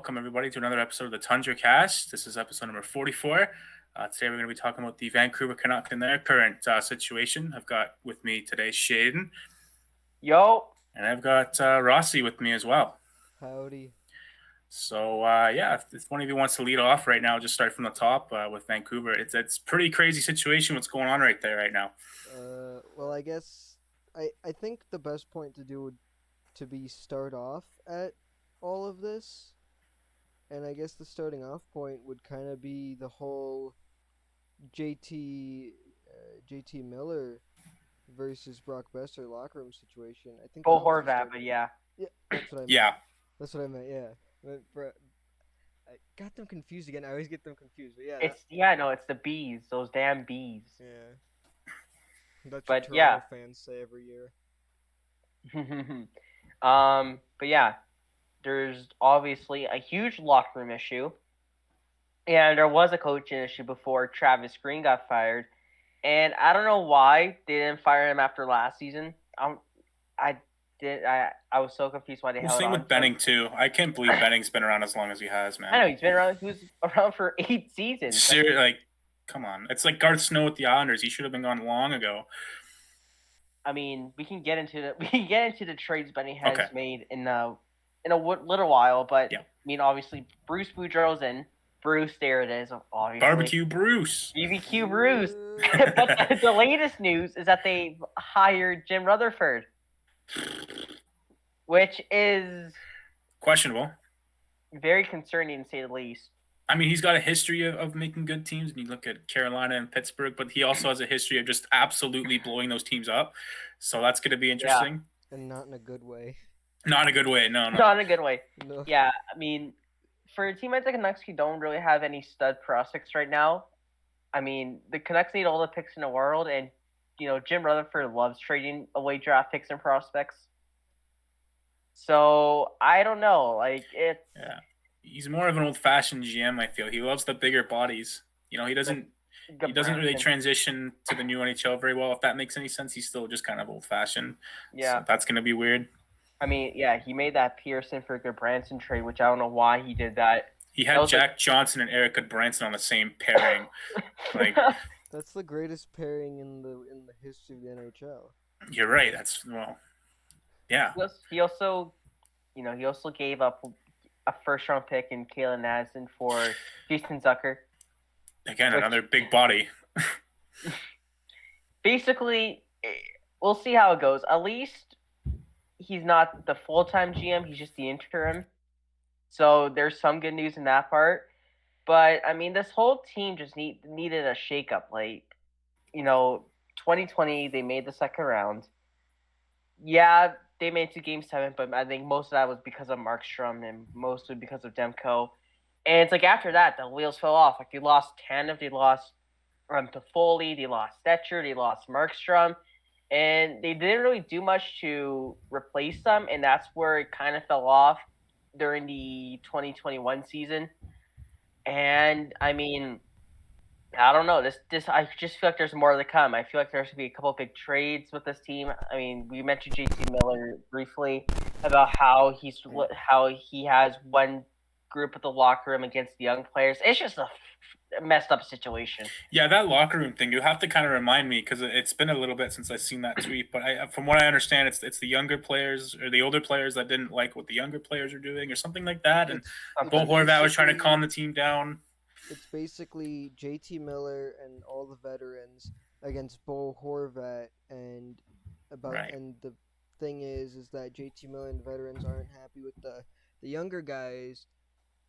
welcome everybody to another episode of the Tundra Cast. This is episode number 44. Today we're going to be talking about the Vancouver Canucks and their current situation. I've got with me today Shaden. Yo. And I've got Rossi with me as well. Howdy. So, if one of you wants to lead off right now, just start from the top with Vancouver. It's pretty crazy situation what's going on right there right now. Well, I guess I think the best point to do would to be start off at all of this, and I guess the starting off point would kind of be the whole JT Miller versus Brock Besser locker room situation. I think Bo Horvat, but yeah. Yeah, that's what I meant. Yeah. That's what I meant. Yeah. I got them confused again. I always get them confused. But yeah, it's the bees. Those damn bees. Yeah. That's but what yeah. Toronto fans say every year. But yeah, there's obviously a huge locker room issue, and there was a coaching issue before Travis Green got fired, and I don't know why they didn't fire him after last season. I was so confused why they held on. Same with Benning too. I can't believe Benning's been around as long as he has, man. I know he's been around. He was around for 8 seasons. Seriously, like, come on. It's like Garth Snow with the Islanders. He should have been gone long ago. I mean, we can get into the trades Benny has made in a little while, but yeah. I mean, obviously Bruce Boudreau's in. Bruce, there it is. Obviously, Barbecue Bruce. BBQ Bruce. But the latest news is that they've hired Jim Rutherford, which is questionable. Very concerning, to say the least. I mean, he's got a history of making good teams, and you look at Carolina and Pittsburgh, but he also has a history of just absolutely blowing those teams up. So that's going to be interesting. Yeah. And not in a good way. Not in a good way, no. Not in a good way. No. Yeah, I mean, for a team like the Canucks, who don't really have any stud prospects right now, I mean, the Canucks need all the picks in the world, and, Jim Rutherford loves trading away draft picks and prospects. So, I don't know. It's... Yeah. He's more of an old-fashioned GM, I feel. He loves the bigger bodies. He doesn't really transition to the new NHL very well. If that makes any sense, he's still just kind of old-fashioned. Yeah. So that's going to be weird. I mean, yeah, he made that Pearson for Goodbranson trade, which I don't know why he did that. He had Jack Johnson and Eric Goodbranson on the same pairing. That's the greatest pairing in the history of the NHL. You're right. Yeah. He also gave up a first-round pick in Kalen Nassen for Jason Zucker. Again, another big body. Basically, we'll see how it goes. At least he's not the full-time GM. He's just the interim. So there's some good news in that part. But, I mean, this whole team just needed a shakeup. 2020, they made the second round. Yeah, they made it to Game 7, but I think most of that was because of Markstrom and mostly because of Demko. And it's after that, the wheels fell off. They lost Tanev, they lost Toffoli, they lost Stetcher, they lost Markstrom. And they didn't really do much to replace them, and that's where it kind of fell off during the 2021 season. And, I mean, I don't know. I just feel like there's more to come. I feel like there's going to be a couple of big trades with this team. I mean, we mentioned JT Miller briefly about how he has one group of the locker room against the young players. It's just a messed up situation. Yeah, that locker room thing, you have to kind of remind me because it's been a little bit since I've seen that tweet. But from what I understand, it's the younger players or the older players that didn't like what the younger players are doing or something like that. And Bo Horvat was trying to calm the team down. It's basically JT Miller and all the veterans against Bo Horvat, and the thing is that JT Miller and the veterans aren't happy with the younger guys,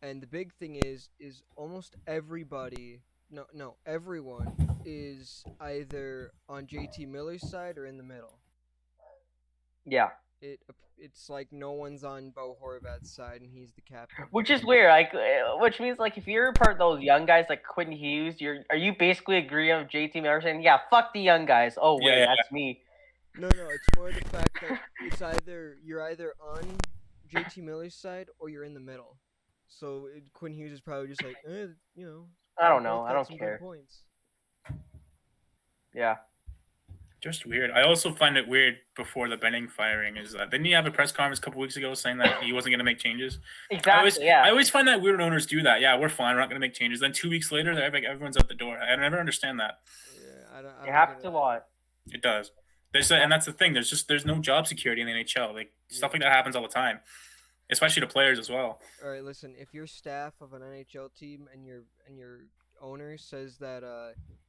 and the big thing is almost everybody, everyone is either on JT Miller's side or in the middle. Yeah. It's like no one's on Bo Horvat's side, and he's the captain. Which is weird, which means if you're part of those young guys like Quinn Hughes, are you basically agreeing with JT Miller saying, yeah, fuck the young guys? Oh wait, that's me. No, it's more the fact that you're either on JT Miller's side or you're in the middle. So Quinn Hughes is probably just like, I don't know, I don't care. Points. Yeah. Just weird. I also find it weird before the Benning firing is that didn't he have a press conference a couple weeks ago saying that he wasn't going to make changes? Exactly. I always find that weird when owners do that. Yeah, we're fine. We're not going to make changes. Then 2 weeks later, they're like everyone's out the door. I never understand that. Yeah, I don't. You have to what? It does. And that's the thing. There's no job security in the NHL. Like stuff like that happens all the time, especially to players as well. All right, listen. If your staff of an NHL team and your owner says that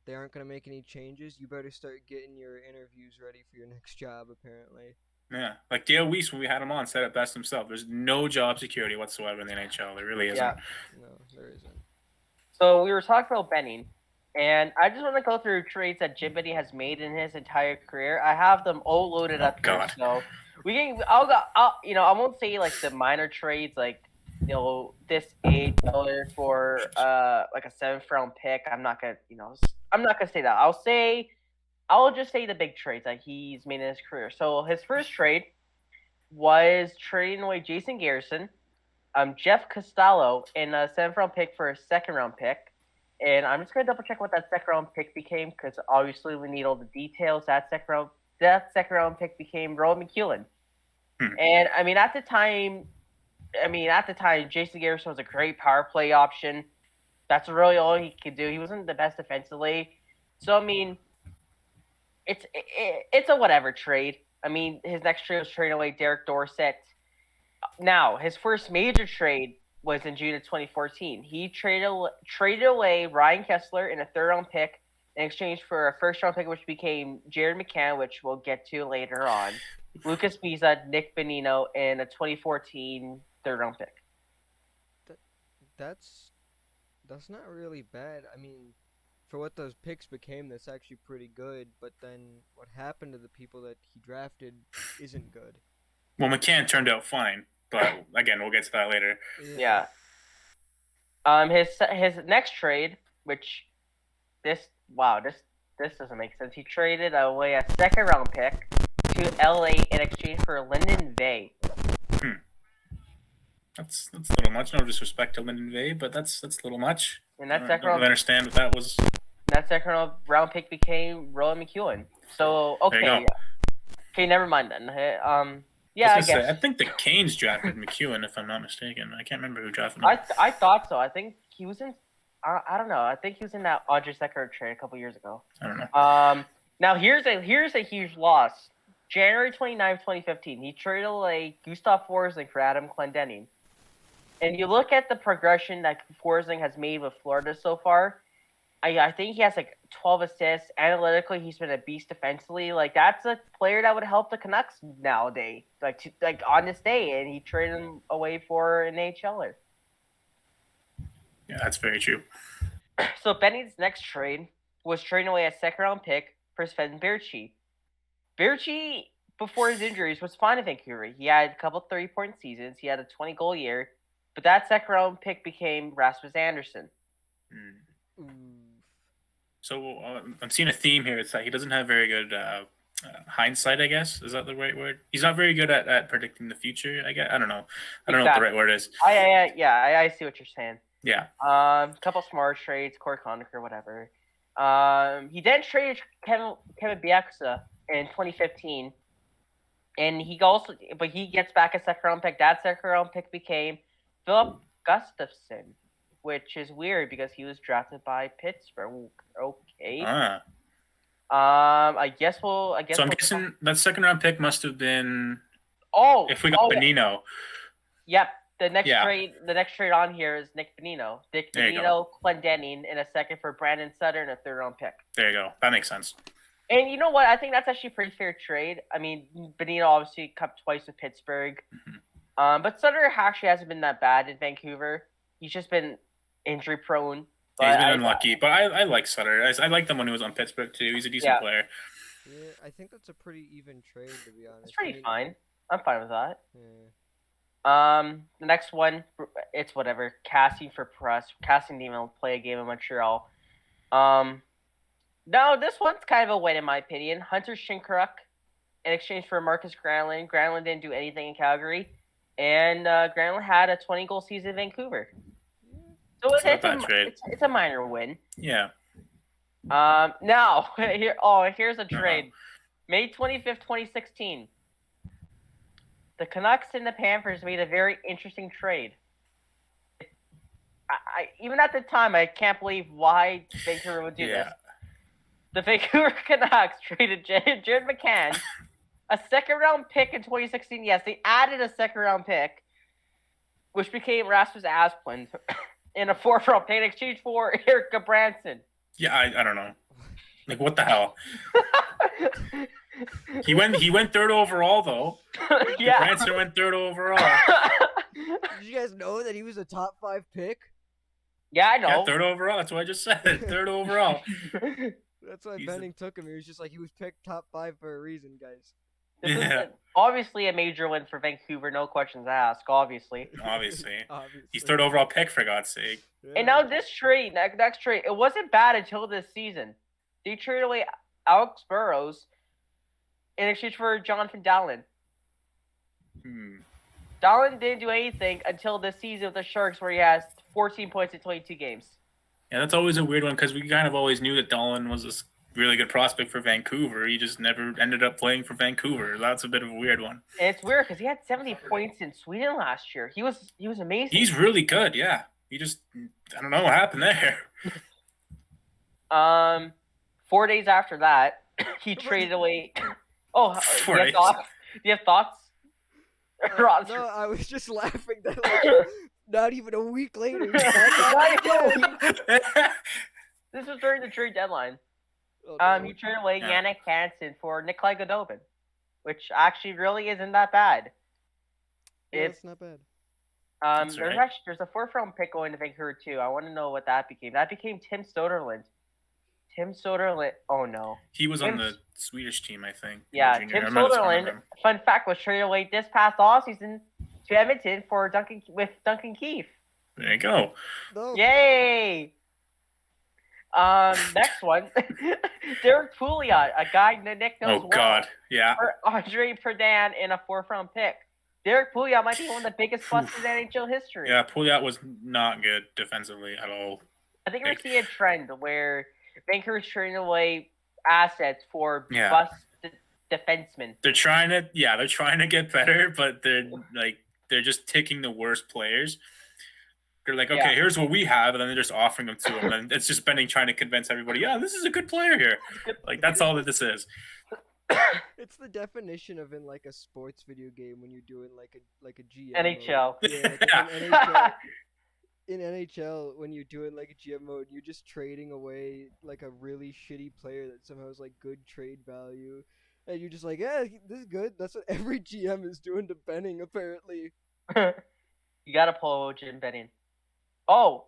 they aren't going to make any changes, you better start getting your interviews ready for your next job. Apparently. Yeah, like Dale Weiss when we had him on said it best himself. There's no job security whatsoever in the NHL. There really isn't. Yeah. No, there isn't. So we were talking about Benning, and I just want to go through trades that Jim Benning has made in his entire career. I have them all loaded up here, so I won't say like the minor trades, like this $8 for like a 7th round pick. I'm not gonna say that. I'll just say the big trades that he's made in his career. So his first trade was trading away Jason Garrison, Jeff Costello, and a 7th round pick for a 2nd round pick. And I'm just gonna double check what that 2nd round pick became because obviously we need all the details. That second round pick became Rowan McEwen. And at the time, Jason Garrison was a great power play option. That's really all he could do. He wasn't the best defensively, so it's a whatever trade. His next trade was trading away Derek Dorsett. Now, his first major trade was in June of 2014. He traded away Ryan Kessler in a 3rd round pick in exchange for a 1st round pick, which became Jared McCann, which we'll get to later on. Lucas Biza, Nick Bonino, and a 2014 3rd round pick. That's not really bad. For what those picks became, that's actually pretty good. But then what happened to the people that he drafted isn't good. Well, McCann turned out fine, but again, we'll get to that later. Yeah. His next trade, which this doesn't make sense. He traded away a 2nd round pick to LA in exchange for Lyndon Vay. That's a little much. No disrespect to Lyndon Vay, but that's a little much. And that I don't understand what that was. That 2nd round pick became Rowan McEwen. So okay, never mind then. I guess. I think the Canes drafted McEwen, if I'm not mistaken. I can't remember who drafted him. I thought so. I think he was in. I don't know. I think he was in that Audrey Secker trade a couple years ago. I don't know. Now here's a huge loss. January 29, 2015, he traded away Gustav Forsling for Adam Clendening. And you look at the progression that Forsling has made with Florida so far. I think he has like 12 assists. Analytically, he's been a beast defensively. Like that's a player that would help the Canucks nowadays, like on this day. And he traded him away for an AHLer. Yeah, that's very true. So Benning's next trade was trading away a 2nd round pick for Sven Baertschi. Baertschi, before his injuries, was fine in Vancouver. He had a couple 30-point seasons. He had a 20-goal year. But that 2nd round pick became Rasmus Andersson. So I'm seeing a theme here. It's that he doesn't have very good hindsight, I guess. Is that the right word? He's not very good at predicting the future, I guess. I don't know. I don't know what the right word is. I see what you're saying. Yeah. Couple smart trades, Corey Conacher, whatever. He then traded Kevin Bieksa in 2015. And he gets back a 2nd round pick. That 2nd round pick became Philip Gustafsson, which is weird because he was drafted by Pittsburgh. Okay. I guess. So I'm guessing that 2nd round pick must have been. If we got Bonino. Yep. The next trade on here is Nick Bonino. Nick Bonino, Clendening, and a 2nd for Brandon Sutter and a 3rd round pick. There you go. That makes sense. And you know what? I think that's actually a pretty fair trade. Bonino obviously cut twice with Pittsburgh. But Sutter actually hasn't been that bad in Vancouver. He's just been injury prone. He's been unlucky. But I like Sutter. I like him when he was on Pittsburgh too. He's a decent player. Yeah, I think that's a pretty even trade, to be honest. It's pretty fine. I'm fine with that. Yeah. The next one, it's whatever. Casting for press. Casting didn't even play a game in Montreal. No, this one's kind of a win in my opinion. Hunter Shinkaruk in exchange for Marcus Granlund. Granlund didn't do anything in Calgary. And Granlund had a 20-goal season in Vancouver. So it's a minor win. Yeah. Now, here's a trade. May 25th, 2016. The Canucks and the Panthers made a very interesting trade. I even at the time, I can't believe why Vancouver would do this. The Vancouver Canucks traded Jared McCann, a second-round pick in 2016. Yes, they added a second-round pick, which became Rasmus Asplund, in a fourth-round pick in exchange for Eric Gabranson. Yeah, I don't know. Like, what the hell? He went third overall, though. Yeah. Gabranson went third overall. Did you guys know that he was a top 5 pick? Yeah, I know. Yeah, third overall. That's what I just said. Third overall. That's why Benning took him. He was just like, he was picked top 5 for a reason, guys. This is obviously a major win for Vancouver. No questions asked, obviously. Obviously. He's third overall pick, for God's sake. Yeah. And now this trade, next trade, it wasn't bad until this season. They traded away Alex Burrows in exchange for Jonathan Dahlen. Dahlen didn't do anything until this season with the Sharks, where he has 14 points in 22 games. Yeah, that's always a weird one because we kind of always knew that Dahlen was a really good prospect for Vancouver. He just never ended up playing for Vancouver. That's a bit of a weird one. And it's weird because he had 70 points in Sweden last year. He was amazing. He's really good, yeah. He just, I don't know what happened there. 4 days after that, he traded away. Oh, do you have thoughts? No, I was just laughing that not even a week later. This was during the trade deadline. Oh, no. He traded away Yannick Hansen for Nikolai Godobin, which actually really isn't that bad. Yeah, it's not bad. There's a fourth-round pick going to Vancouver too. I want to know what that became. That became Tim Soderlund. Oh no. He was on the Swedish team, I think. Yeah, Tim Soderlund. Fun fact, was traded away this past offseason to Edmonton for Duncan Keith. There you go. No. Yay! Next one, Derek Pouliot, a guy Nick knows God, yeah. For Andre Perdan in a fourth-round pick. Derek Pouliot might be one of the biggest busts in NHL history. Yeah, Pouliot was not good defensively at all. I think we're seeing a trend where Vancouver's trading away assets for bust defensemen. They're trying to get better, but they're just taking the worst players. They're like, okay, here's what we have, and then they're just offering them to them, and it's just Benning trying to convince everybody, this is a good player here. Like, that's all that this is. It's the definition of in like a sports video game when you're doing like a GM NHL. Mode. In NHL, when you're doing like a GM mode, you're just trading away like a really shitty player that somehow has like good trade value, and you're just like, yeah, this is good. That's what every GM is doing to Benning, apparently. You gotta pull Jim Benning. Oh,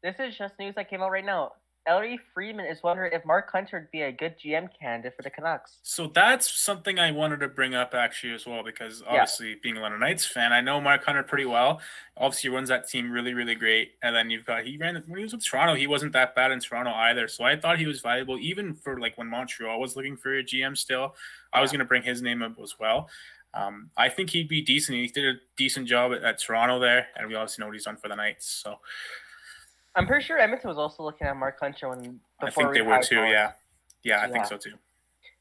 this is just news that came out right now. Ellery Friedman is wondering if Mark Hunter would be a good GM candidate for the Canucks. So that's something I wanted to bring up actually as well, because obviously being a London Knights fan, I know Mark Hunter pretty well. Obviously he runs that team really, really great. And then when he was with Toronto, he wasn't that bad in Toronto either. So I thought he was valuable even for like when Montreal was looking for a GM still. I was going to bring his name up as well. I think he'd be decent. He did a decent job at Toronto there, and we obviously know what he's done for the Knights. So I'm pretty sure Edmonton was also looking at Mark Hunter I think they were too, yeah. Yeah, I think so too.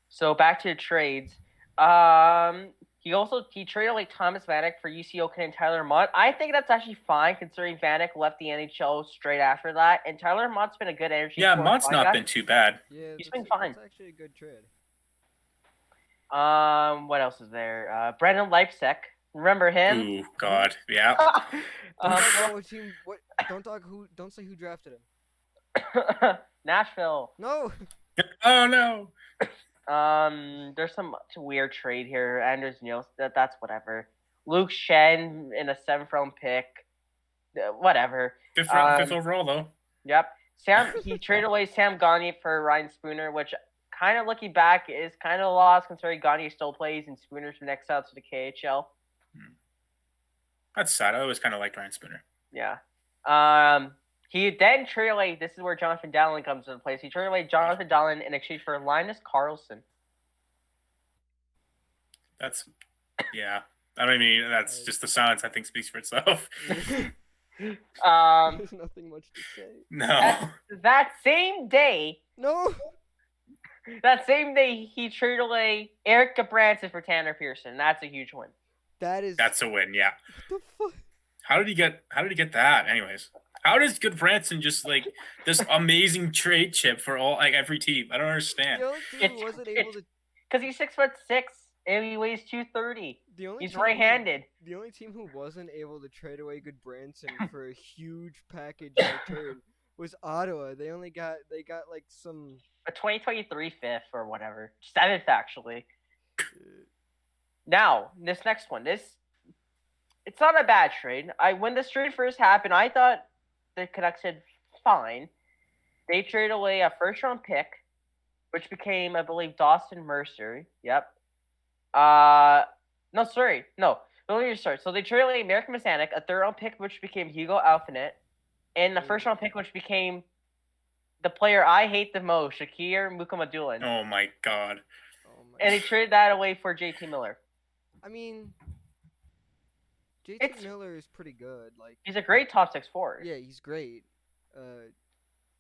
So back to the trades. He traded like Thomas Vanek for UC Oaken and Tyler Mott. I think that's actually fine considering Vanek left the NHL straight after that, and Tyler Mott's been a good energy. Yeah, Mott's not been too bad. Yeah, he's been fine. It's actually a good trade. What else is there? Brandon Leipzig. Remember him? Ooh, God, yeah. Don't say who drafted him. Nashville. No. Oh no. There's some weird trade here. Anders Nielsen, that's whatever. Luke Shen in a 7th-round pick. Whatever. Fifth overall though. Yep. He traded away Sam Gagner for Ryan Spooner, which kind of looking back is kind of a loss considering Gagner still plays and Spooner's been exiled to the KHL. That's sad. I always kind of liked Ryan Spooner. Yeah. He then traded away. This is where Jonathan Dahlen comes into place. He traded away Jonathan Dahlen in exchange for Linus Karlsson. That's that's just the silence. I think speaks for itself. There's nothing much to say. No. That same day. No. That same day, he traded away Eric Gabranson for Tanner Pearson. That's a huge win. That's a win, yeah. What the fuck? How did he get that? Anyways, how does Goodbranson just this amazing trade chip for every team? I don't understand. The only team who wasn't able to, because he's 6'6" and he weighs 230. He's right-handed. The only team who wasn't able to trade away Goodbranson for a huge package in return was Ottawa. They got like some a 2023 fifth or whatever, 7th actually. Now this next one, it's not a bad trade. When this trade first happened, I thought the Canucks did fine. They traded away a first-round pick, which became, I believe, Dawson Mercer. Yep. No. Let me just start. So they traded away American Masanik, a third-round pick, which became Hugo Alphanet, and the first-round pick, which became the player I hate the most, Shakir Mukhamadullin. Oh my god. And they traded that away for JT Miller. I mean, JT Miller is pretty good. He's a great top 6 forward. Yeah, he's great.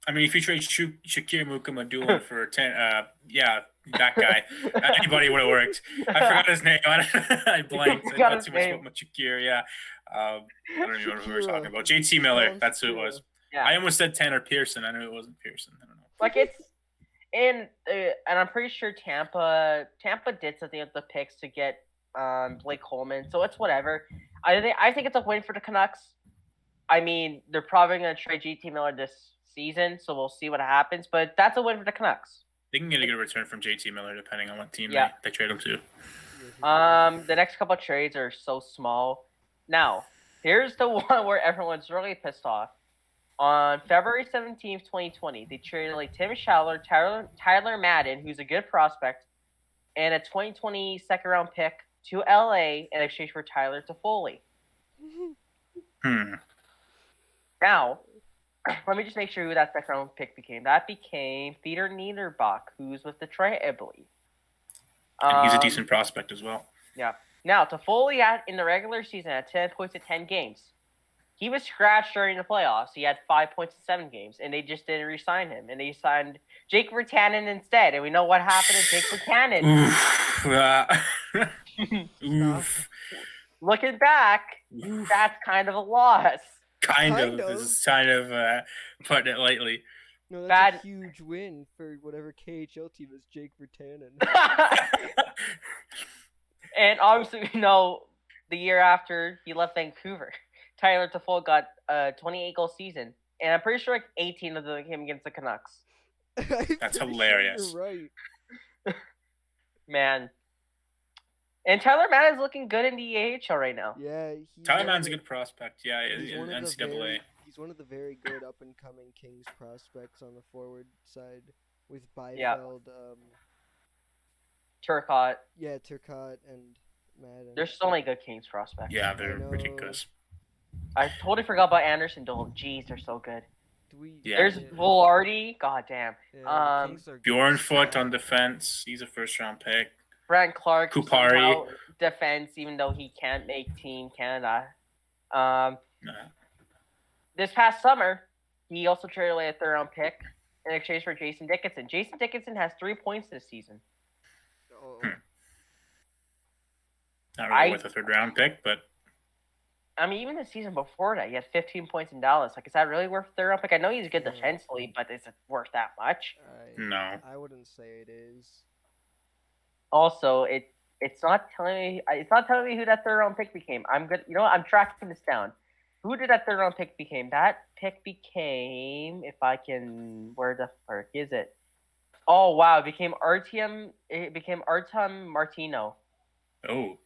I mean, if you trade Shakir Mukhamadullin for 10, that guy, anybody would have worked. I forgot his name. I blanked. I thought too much about Shakir. Yeah, I don't even know who we were talking about. JT Miller. That's who it was. Yeah. I almost said Tanner Pearson. I knew it wasn't Pearson. I don't know. And I'm pretty sure Tampa did something with the picks to get Blake Coleman. So it's whatever. I think it's a win for the Canucks. I mean, they're probably going to trade JT Miller this season, so we'll see what happens. But that's a win for the Canucks. They can get a good return from JT Miller depending on what team they trade him to. The next couple of trades are so small. Now, here's the one where everyone's really pissed off. On February 17th, 2020, they traded like Tim Schaller, Tyler Madden, who's a good prospect, and a 2020 second-round pick to LA in exchange for Tyler Toffoli. Now, let me just make sure who that second-round pick became. That became Theodor Niederbach, who's with Detroit, I believe. And he's a decent prospect as well. Yeah. Now, Toffoli in the regular season had 10 points in 10 games. He was scratched during the playoffs. He had 5 points in 7 games, and they just didn't re-sign him. And they signed Jake Virtanen instead. And we know what happened to Jake Virtanen. Oof. Looking back, that's kind of a loss. Kind of. This is kind of putting it lightly. No, that's a huge win for whatever KHL team is Jake Virtanen. And obviously, the year after he left Vancouver, Tyler Toffoli got a 28-goal season, and I'm pretty sure 18 of them came against the Canucks. That's hilarious. You're right. Man. And Tyler Madden is looking good in the AHL right now. Yeah. Tyler Madden's a good prospect. Yeah, in NCAA. He's one of the very good up-and-coming Kings prospects on the forward side with Byfield. Yeah. Turcotte. Yeah, Turcotte and Madden. There's so many good Kings prospects. Yeah, they're ridiculous. I totally forgot about Anderson Dolan. Jeez, they're so good. There's Velarde. God damn. Yeah, Bjornfoot on defense. He's a first-round pick. Brent Clark. Kupari. Defense, even though he can't make Team Canada. This past summer, he also traded away a third-round pick in exchange for Jason Dickinson. Jason Dickinson has 3 points this season. Not really with a third-round pick, but... I mean, even the season before that, he had 15 points in Dallas. Is that really worth third-round pick? I know he's good defensively, but is it worth that much? No. I wouldn't say it is. Also, it's not telling me who that third-round pick became. I'm good. You know what? I'm tracking this down. Who did that third-round pick became? That pick became, if I can, where the fuck is it? Oh wow! It became Artem Martino. Oh.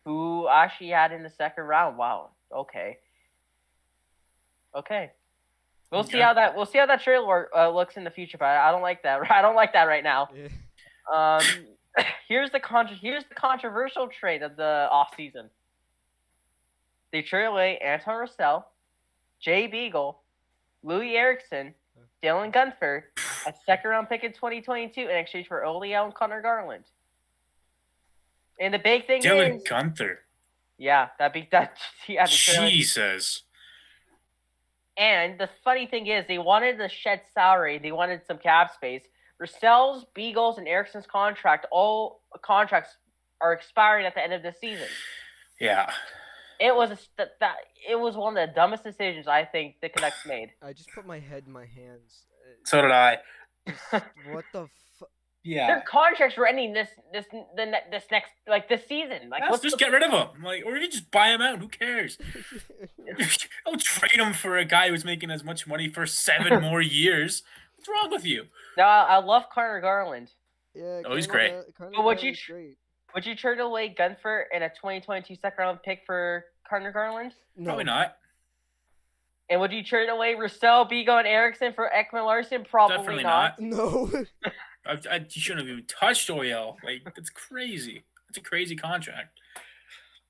Who actually had in the second round. Wow. Okay. We'll see how that trailer looks in the future, but I don't like that. I don't like that right now. Yeah. Here's the controversial trade of the offseason. They traded away Anton Roussel, Jay Beagle, Louis Eriksson, Dylan Gunther, a second-round pick in 2022 in exchange for Oliel and Connor Garland. And the big thing Dylan Gunther. Yeah, Jesus. And the funny thing is, they wanted to shed salary. They wanted some cap space, Russel's, Beagle's, and Ericsson's all contracts are expiring at the end of the season. Yeah. It was one of the dumbest decisions I think the Canucks made. I just put my head in my hands. So did I. What the Yeah. Their contracts were ending this season. Like, let's just get rid of them. Like, or you just buy them out. Who cares? Don't trade them for a guy who's making as much money for 7 more years. What's wrong with you? No, I love Connor Garland. Yeah. He's great. But would you trade away Gunfer and a 2022 second round pick for Connor Garland? No. Probably not. And would you trade away Russell, Beagle, and Eriksson for Ekman Larsson? Probably Definitely not. No. You shouldn't have even touched Oil. Like, that's crazy. That's a crazy contract.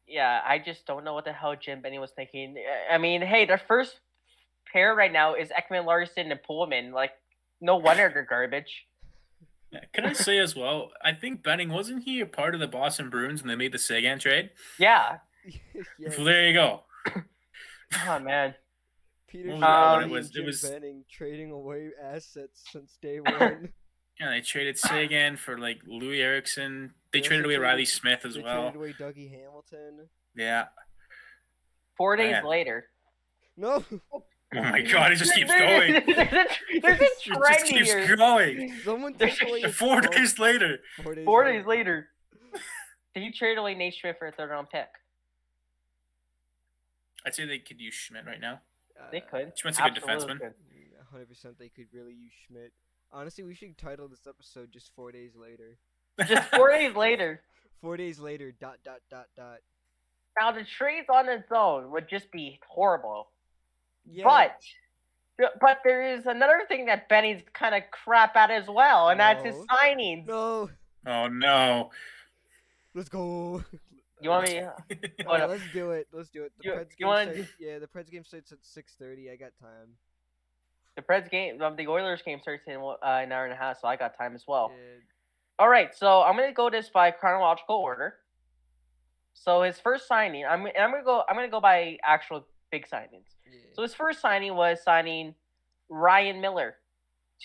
Yeah, I just don't know what the hell Jim Benning was thinking. I mean, hey, their first pair right now is Ekman Larsson and Pullman. Like, no wonder they're garbage. Yeah, can I say as well, I think Benning, wasn't he a part of the Boston Bruins when they made the Sagan trade? Yeah. Yes. So there you go. Oh, man. Peter it was Benning trading away assets since day one. Yeah, they traded Sagan for like Louis Eriksson. They traded away Riley Smith as well. They traded away Dougie Hamilton. Yeah. 4 days later. No. Oh my God! It just keeps going. There's a trend here. It just keeps going. Someone take away 4 days later. 4 days later. Did you trade away Nate Schmidt for a 3rd round pick? I'd say they could use Schmidt right now. They could. Schmidt's a good defenseman. 100% they could really use Schmidt. Honestly, we should title this episode just 4 days later. Just 4 days later. 4 days later, ... Now, the trades on its own would just be horrible. Yeah. But there is another thing that Benny's kind of crap at as well, and that's his signings. No. Oh, no. Let's go. You want me? Right, let's do it. The Preds game starts at 6:30. I got time. The Preds game, the Oilers game starts in an hour and a half, so I got time as well. Yeah. All right, so I'm gonna go this by chronological order. So his first signing, I'm gonna go by actual big signings. Yeah. So his first signing was signing Ryan Miller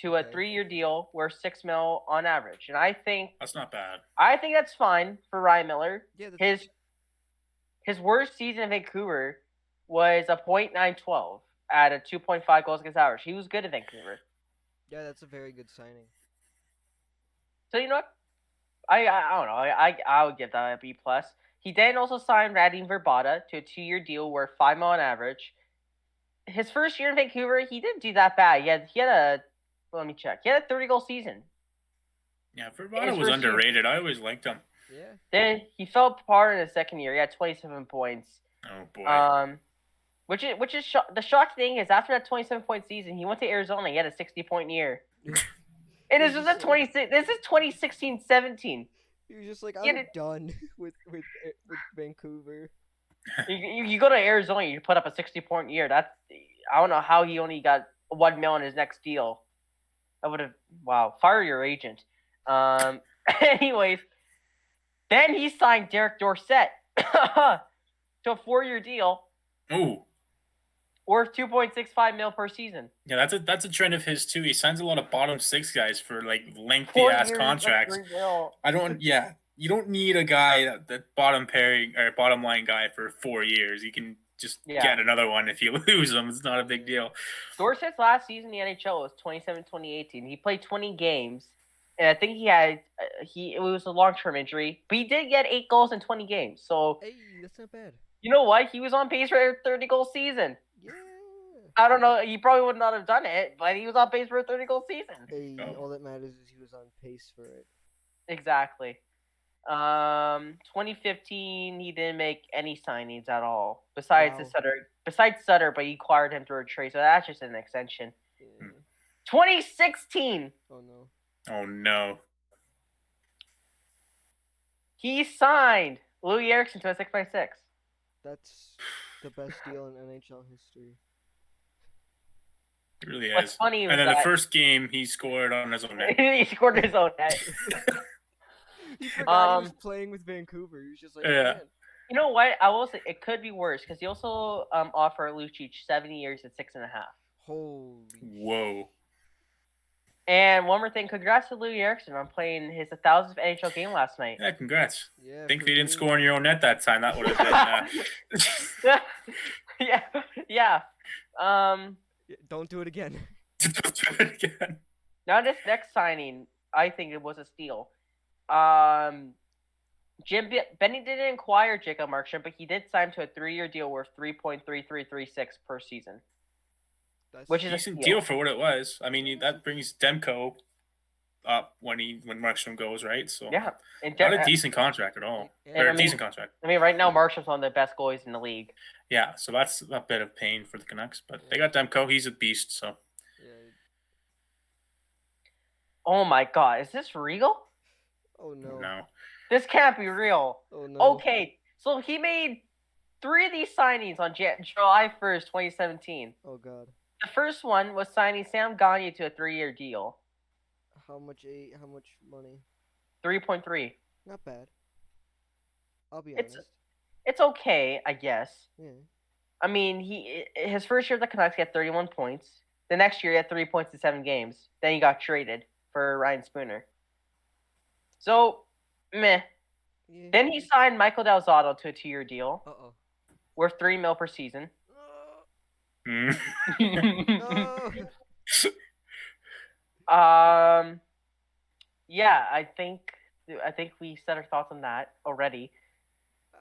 to a 3-year deal worth $6 million on average, and I think that's not bad. I think that's fine for Ryan Miller. Yeah, his worst season in Vancouver was a .912 at a 2.5 goals against average. He was good in Vancouver. Yeah, that's a very good signing. So you know what? I don't know. I would give that a B+. He then also signed Radim Verbata to a 2-year deal worth $5 million on average. His first year in Vancouver, he didn't do that bad. He had a let me check. He had a 30-goal season. Yeah, Verbata was underrated. I always liked him. Yeah. Then he fell apart in his second year. He had 27 points. Oh boy. Which is the shocking thing is after that 27-point season, he went to Arizona. He had a 60-point year. And this was This is 2016-17. He was just like, I'm done with Vancouver. You go to Arizona, you put up a 60-point year. I don't know how he only got $1 million in his next deal. I would have fire your agent. Anyways, then he signed Derek Dorsett to a 4-year deal. Ooh. Worth $2.65 million per season. Yeah, that's a trend of his too. He signs a lot of bottom 6 guys for like lengthy ass contracts. You don't need a guy that bottom line guy for 4 years. You can just get another one if you lose him. It's not a big deal. Dorsett's last season in the NHL was 2017-2018. He played 20 games, and I think it was a long-term injury, but he did get 8 goals in 20 games. So hey, that's not bad. You know what? He was on pace for a 30-goal season. Yeah. I don't know. He probably would not have done it, but he was on pace for a 30-goal season. Hey, all that matters is he was on pace for it. Exactly. 2015, he didn't make any signings at all besides Sutter, but he acquired him through a trade, so that's just an extension. Yeah. 2016. Oh no. Oh no. He signed Louis Eriksson to a 6x6. That's the best deal in NHL history. It really What's is. funny and then the first game, he scored on his own net. He scored his own net. He forgot he was playing with Vancouver. He was just like, man. You know what? I will say it could be worse because he also offered Lucic 7 years at 6.5. Holy. Whoa. And one more thing, congrats to Louis Eriksson on playing his 1,000th NHL game last night. Yeah, congrats. Yeah. Think they didn't score on your own net that time. That would have been. Yeah. Don't do it again. Don't do it again. Now this next signing, I think it was a steal. Jim Benny didn't acquire Jacob Markstrom, but he did sign to a 3-year deal worth $3.3336 per season. Which is a decent deal for what it was. I mean, that brings Demko up when Markstrom goes, right? So yeah, not a decent contract at all. Or a decent contract. I mean, right now Markstrom's one of the best goalies in the league. Yeah, so that's a bit of pain for the Canucks, but they got Demko. He's a beast. So. Yeah. Oh my God, is this real? Oh no. No. This can't be real. Oh no. Okay, so he made 3 of these signings on July 1st, 2017. Oh God. The first one was signing Sam Gagner to a 3-year deal. How much money? 3.3. Not bad. I'll be honest. It's okay, I guess. Yeah. I mean, his first year at the Canucks, he had 31 points. The next year, he had 3 points in 7 games. Then he got traded for Ryan Spooner. So, meh. Yeah. Then he signed Michael Del Zotto to a 2-year deal. Uh-oh. Worth $3 million per season. No. Yeah, I think we said our thoughts on that already.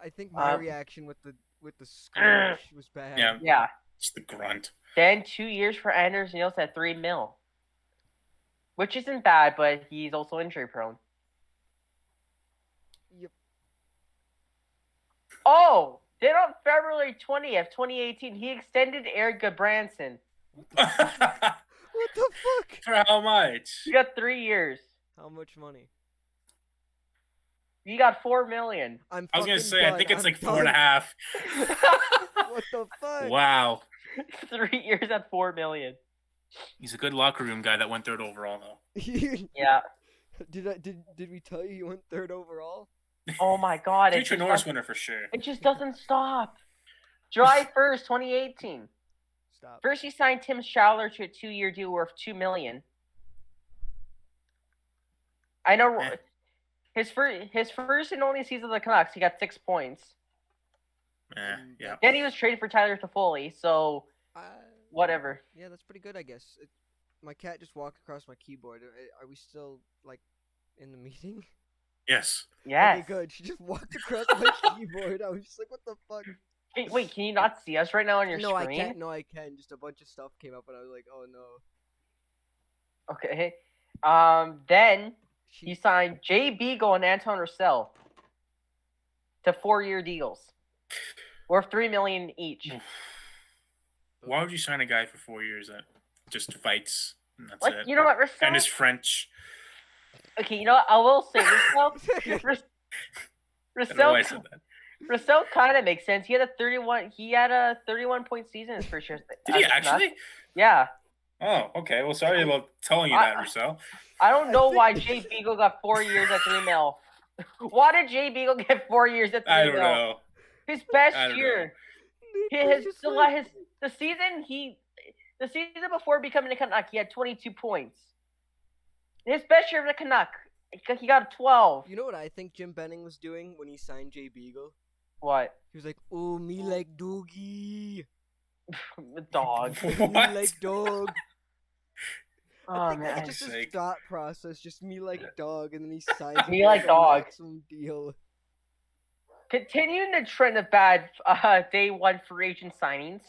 I think my reaction with the screech was bad. Yeah. Just the grunt. Then 2 years for Anders Nielsen at $3 million, which isn't bad, but he's also injury prone. Yep. Oh, then on February 20th, 2018, he extended Eric Goodbranson. What the fuck? For how much? He got 3 years. How much money? He got $4 million. I was gonna say, done. I think it's like done. 4.5. What the fuck? Wow. 3 years at $4 million. He's a good locker room guy that went 3rd overall, though. Yeah. Did we tell you went 3rd overall? Oh my God! Future Norris winner for sure. It just doesn't stop. July 1st, 2018. Stop. First, he signed Tim Schaller to a 2-year deal worth $2 million. I know his first and only season of the Canucks, he got 6 points. Yeah. Then he was traded for Tyler Toffoli, so whatever. Yeah, that's pretty good, I guess. My cat just walked across my keyboard. Are we still in the meeting? Yes. Yes. Okay, good. She just walked across my keyboard. I was just like, what the fuck? Wait, can you not see us right now on your No, screen? I can. Just a bunch of stuff came up, and I was like, oh no. Okay. Then he signed Jay Beagle and Anton Roussel to 4-year deals, worth $3 million each. Why would you sign a guy for 4 years that just fights and that's it? You know what, Roussel? And is French. Okay, you know what? I will say Roussel kind of makes sense. He had a 31-point season his first year. Did he actually? Yeah. Oh, okay. Well, sorry about telling you that, Roussel. I don't know why Jay Beagle got 4 years at $3 million. Why did Jay Beagle get 4 years at $3 million? I don't know. His best year. The season before becoming a Canuck, he had 22 points. His best year of the Canuck, he got 12. You know what I think Jim Benning was doing when he signed Jay Beagle? What? He was like, oh, me like doggy. Dog. Me like dog. Oh, man. It's just his thought process, just me like dog, and then he signs me like dog. Maximum deal. Continuing the trend of bad day one free agent signings,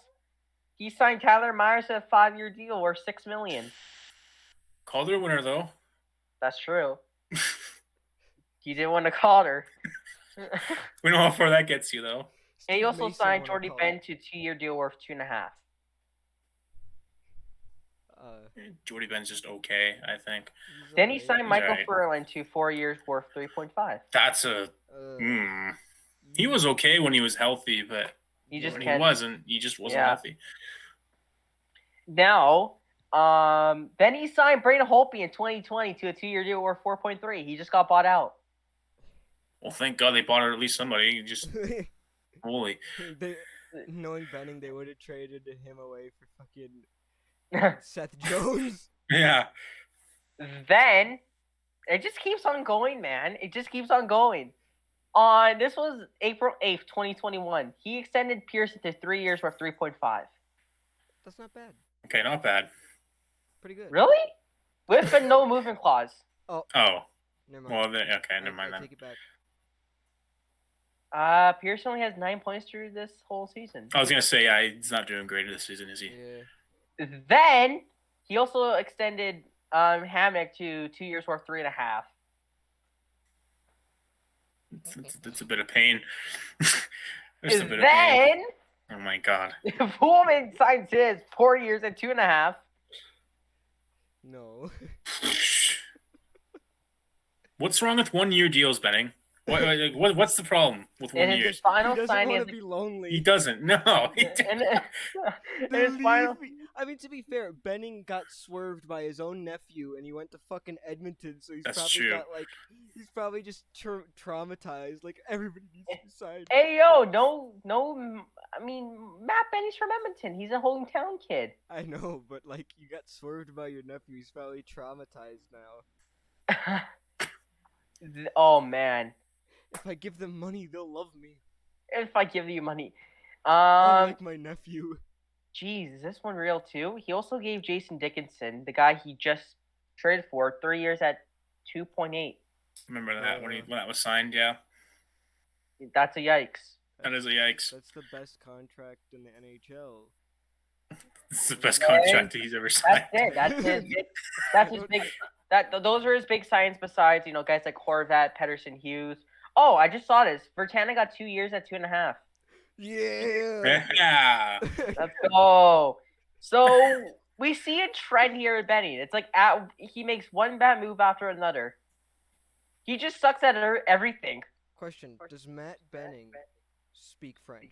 he signed Tyler Myers to a 5-year deal worth $6 million. Calder winner, though. That's true. He didn't win a Calder. We know how far that gets you, though. And he also signed Jordy Benn to a 2-year deal worth $2.5. Jordy Benn's just okay, I think. Then he signed Michael Furlan to 4 years worth $3.5. That's he was okay when he was healthy, but when he wasn't, he just wasn't healthy. Now, then he signed Braden Holtby in 2020 to a 2-year deal worth $4.3. He just got bought out. Well, thank God they bought at least somebody. Just holy. Knowing Benning, they would have traded him away for fucking Seth Jones. Yeah. Then it just keeps on going, man. It just keeps on going. This was April 8th, 2021. He extended Pearson to 3 years worth 3.5. That's not bad. Okay, not bad. Pretty good. Really? With a no movement clause. Oh. Never mind. Well, then, okay, never mind I then. take it back. Pearson only has 9 points through this whole season. I was gonna say, yeah, he's not doing great this season, is he? Yeah. Then he also extended Hamnick to 2 years worth 3.5. It's a bit of pain. There's a bit of pain. Oh my god. Pullman signs his 4 years and 2.5. No. What's wrong with 1 year deals, Benning? What's the problem with 1 year? His final he doesn't signing want to be lonely. He doesn't. No. and his final. I mean, to be fair, Benning got swerved by his own nephew, and he went to fucking Edmonton. So he's probably just traumatized. Like everybody needs to decide. Hey yo, no. I mean, Matt Benny's from Edmonton. He's a hometown kid. I know, but like you got swerved by your nephew. He's probably traumatized now. Oh man. If I give them money, they'll love me. If I give you money. Unlike my nephew. Jeez, is this one real too? He also gave Jason Dickinson, the guy he just traded for, 3 years at 2.8. Remember that when that was signed? Yeah. That's a yikes. That is a yikes. That's the best contract in the NHL. It's the best contract he's ever signed. That's it. That's his big. Those are his big signs. Besides, guys like Horvat, Pedersen, Hughes. Oh, I just saw this. Vertanen got 2 years at 2.5. Yeah. Let's go. So we see a trend here with Benny. It's like he makes one bad move after another. He just sucks at everything. Question: does Matt Benning speak French?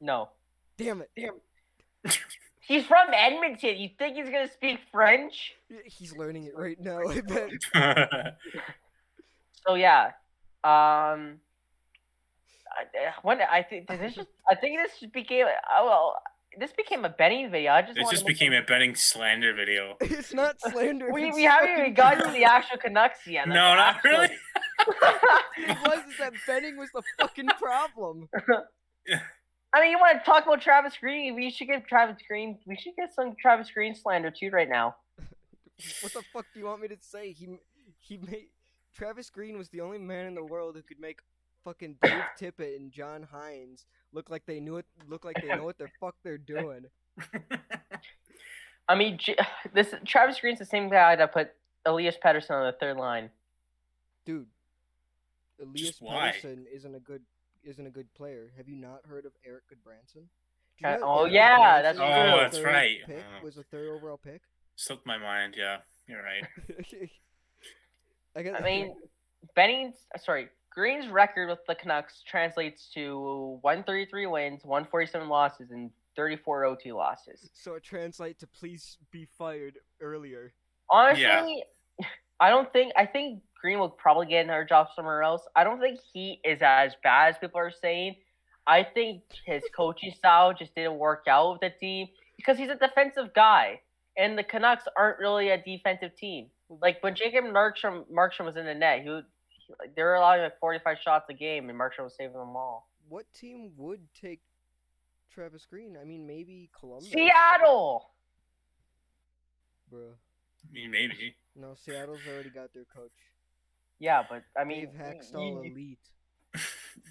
No. Damn it. He's from Edmonton. You think he's gonna speak French? He's learning it right now, I bet. So yeah, I think this became a Benny video. It just became a Benning slander video. It's not slander. We haven't even gotten to the actual Canucks yet. No, not really. It was that Benning was the fucking problem. I mean, you want to talk about Travis Green? We should get some Travis Green slander too right now. What the fuck do you want me to say? He made Travis Green was the only man in the world who could make fucking Dave Tippett and John Hines look like they know what the fuck they're doing. I mean, this Travis Green's the same guy that put Elias Pettersson on the third line. Dude, Elias Pettersson isn't a good player. Have you not heard of Eric Goodbranson? That's true. Oh, that's right. Was a third overall pick. Slipped my mind. Yeah, you're right. Green's record with the Canucks translates to 133 wins, 147 losses, and 34 OT losses. So it translates to please be fired earlier. Honestly, yeah. I think Green will probably get another job somewhere else. I don't think he is as bad as people are saying. I think his coaching style just didn't work out with the team because he's a defensive guy, and the Canucks aren't really a defensive team. Like when Jacob Markstrom was in the net, they were allowing like 45 shots a game, and Markstrom was saving them all. What team would take Travis Green? I mean, maybe Columbus. Seattle! Bro. I mean, maybe. No, Seattle's already got their coach. Yeah, but I mean... Dave Haxtell elite.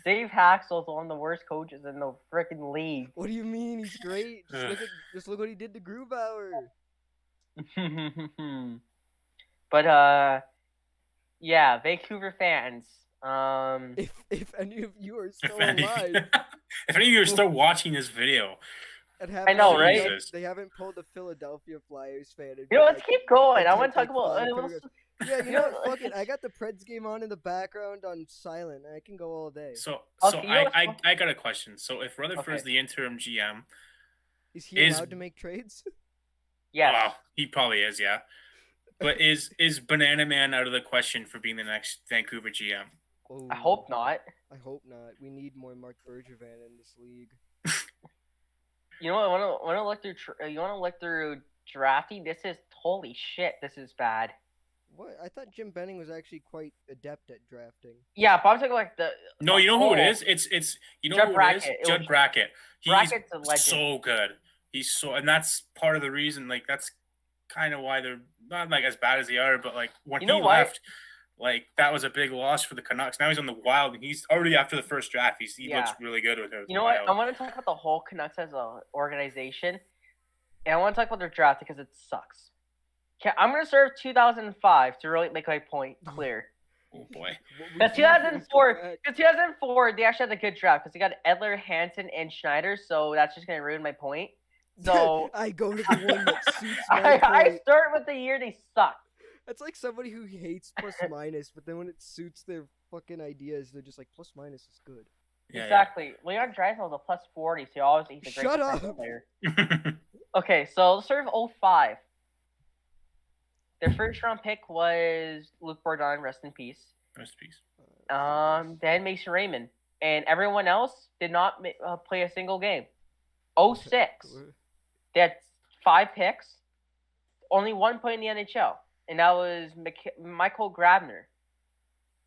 Dave Haxtell's one of the worst coaches in the freaking league. What do you mean? He's great. Just look what he did to Grubauer. But, yeah, Vancouver fans. If any of you are still alive. If any of you are still watching this video. I know, right? They haven't pulled the Philadelphia Flyers fan. Let's keep going. I want to talk about... Yeah, you know what? Fuck it. I got the Preds game on in the background on silent. I can go all day. So I got a question. So if Rutherford is the interim GM... Is he allowed to make trades? Yeah. Well, he probably is, yeah. But is Banana Man out of the question for being the next Vancouver GM? Oh, I hope not. I hope not. We need more Mark Bergevin in this league. You know what? I want to look through. You want to look through drafting. This is holy shit. This is bad. What? I thought Jim Benning was actually quite adept at drafting. Yeah, but I'm talking like the. No, you know who it is? It's you know Judd who Brackett. it is? Judd Brackett. He's Brackett's a legend. so good. He's so, and that's part of the reason. Like that's kind of why they're not like as bad as they are. But like when he left, like that was a big loss for the Canucks. Now he's on the Wild, and he's already after the first draft. He looks really good with it. You know what? I want to talk about the whole Canucks as an organization, and I want to talk about their draft because it sucks. Okay, I'm gonna serve 2005 to really make my point clear. Oh boy. Because 2004, they actually had a good draft because they got Edler, Hansen, and Schneider. So that's just gonna ruin my point. So I go to the one that suits my I start with the year they suck. That's like somebody who hates plus minus, but then when it suits their fucking ideas, they're just like plus minus is good. Yeah, exactly. Yeah. Leon Draisaitl is a plus 40, so he's a great player. Okay, so let's start with 05. Their first round pick was Luc Bourdon, rest in peace. Rest in peace. Then Mason Raymond. And everyone else did not play a single game. 06. They had 5 picks. Only 1 point in the NHL. And that was Michael Grabner.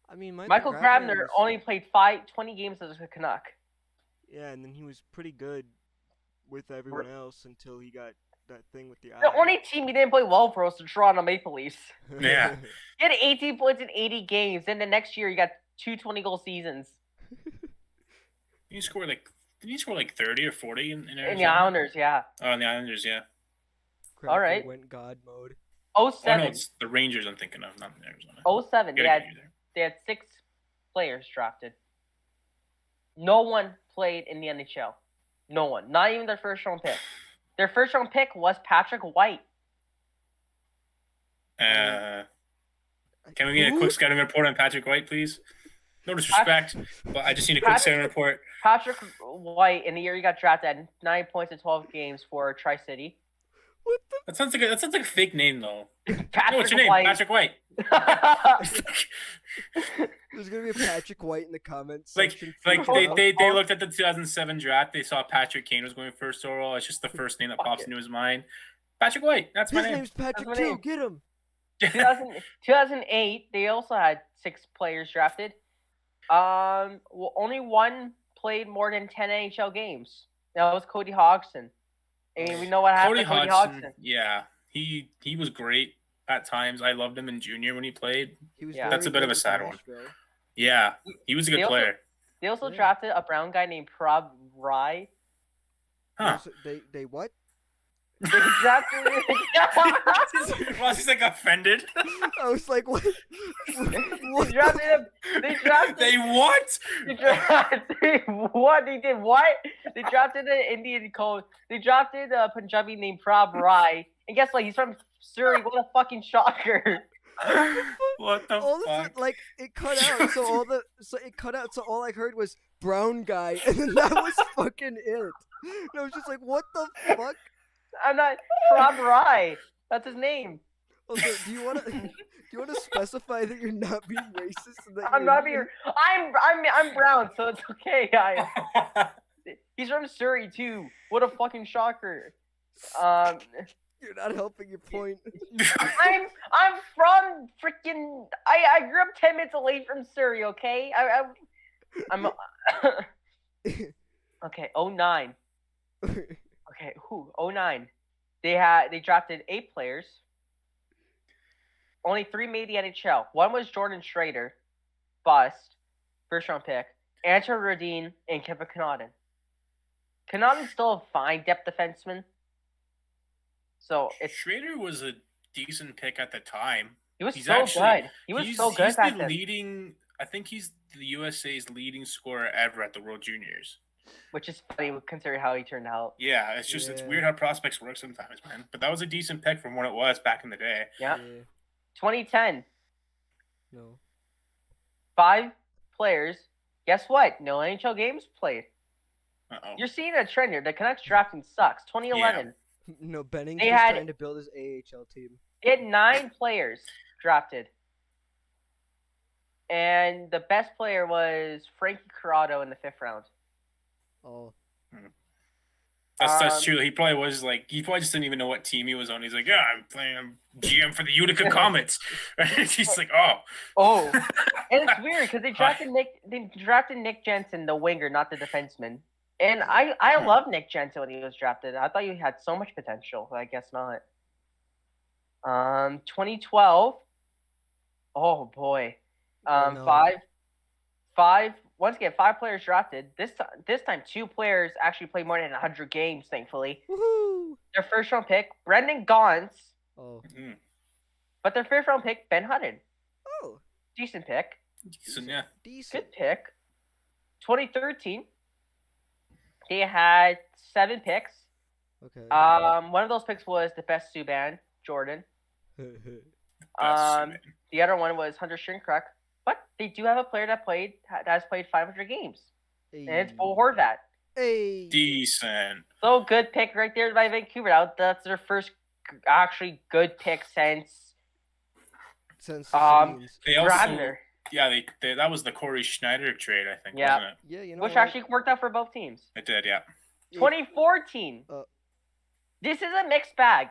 I mean, Michael Grabner only played 20 games as a Canuck. Yeah, and then he was pretty good with everyone else until he got that thing with the eye. The only team he didn't play well for was the Toronto Maple Leafs. Yeah. He had 18 points in 80 games. Then the next year, he got 2 20-goal seasons. Did he score like 30 or 40 in Arizona? In the Islanders, yeah. Oh, in the Islanders, yeah. Crap, all right. Went God mode. 07. Oh, no, it's the Rangers I'm thinking of, not Arizona. 07. They had 6 players drafted. No one played in the NHL. No one. Not even their first round pick. Their first round pick was Patrick White. Can we get a quick scouting report on Patrick White, please? No disrespect, but I just need a quick scouting report. Patrick White, in the year he got drafted, had 9 points in 12 games for Tri-City. What the? That sounds like a fake name, though. Patrick What's your White. name? Patrick White. There's gonna be a Patrick White in the comments. They looked at the 2007 draft. They saw Patrick Kane was going first overall. It's just the first name that pops into his mind. Patrick White. That's my name. His name's Patrick too. Get him. 2008, they also had 6 players drafted. Only one played more than 10 NHL games. That was Cody Hodgson. I mean, we know what happened to Cody Hodgson. Yeah, he was great at times. I loved him in junior when he played. That's a bit of a sad one. Yeah, he was a good player. They also drafted a brown guy named Prab Rai. Huh. They what? They drafted. Well, he's like offended. I was like, what? They drafted him. They what? What? They did what? They drafted an Indian coach. They drafted a Punjabi named Prab Rai. And guess what? He's from Surrey. What a fucking shocker. What the fuck? Like it cut out, so all I heard was brown guy, and then that was fucking it. And I was just like, what the fuck? I'm not Prab Rai. That's his name. Also, do you want to specify that you're not being racist? And that I'm not being. I'm brown, so it's okay, guys. He's from Surrey too. What a fucking shocker. You're not helping your point. I'm from freaking. I grew up 10 minutes away from Surrey. Okay, I'm. Okay, 09. Okay, 09. They drafted 8 players. Only 3 made the NHL. One was Jordan Schrader, bust, first round pick. Andrew Rodin and Kevin Connaughton. Connaughton's still a fine depth defenseman. So Schrader was a decent pick at the time. He was good. He was so good back then. I think he's the USA's leading scorer ever at the World Juniors. Which is funny considering how he turned out. Yeah, it's just it's weird how prospects work sometimes, man. But that was a decent pick from what it was back in the day. Yeah. 2010. No. 5 players. Guess what? No NHL games played. Uh-oh. You're seeing a trend here. The Canucks drafting sucks. 2011. Yeah. No, Benning's just trying to build his AHL team. They had 9 players drafted. And the best player was Frankie Corrado in the 5th round. Oh. That's true. He probably just didn't even know what team he was on. He's like, yeah, I'm GM for the Utica Comets. He's like, oh, and it's weird because they drafted Nick Jensen, the winger, not the defenseman. And I love Nick Jensen when he was drafted. I thought he had so much potential, but I guess not. 2012. Oh boy. Five. Once again, 5 players drafted. This time, 2 players actually played more than 100 games. Thankfully, Woohoo! Their first round pick, Brendan Gaunce. Oh. Mm-hmm. But their 5th round pick, Ben Hutton. Oh. Decent pick. Decent, yeah. Decent. Good pick. 2013. They had 7 picks. Okay. One of those picks was the best Subban, Jordan. The other one was Hunter Shinkruk. But they do have a player that has played 500 games. Hey. And it's Bo Horvat. Hey. Decent. So good pick right there by Vancouver. That's their first actually good pick since they also, Grabner. Yeah, they that was the Corey Schneider trade, I think, yeah. wasn't it? Yeah, you know Which what? actually worked out for both teams. It did, yeah. 2014. This is a mixed bag.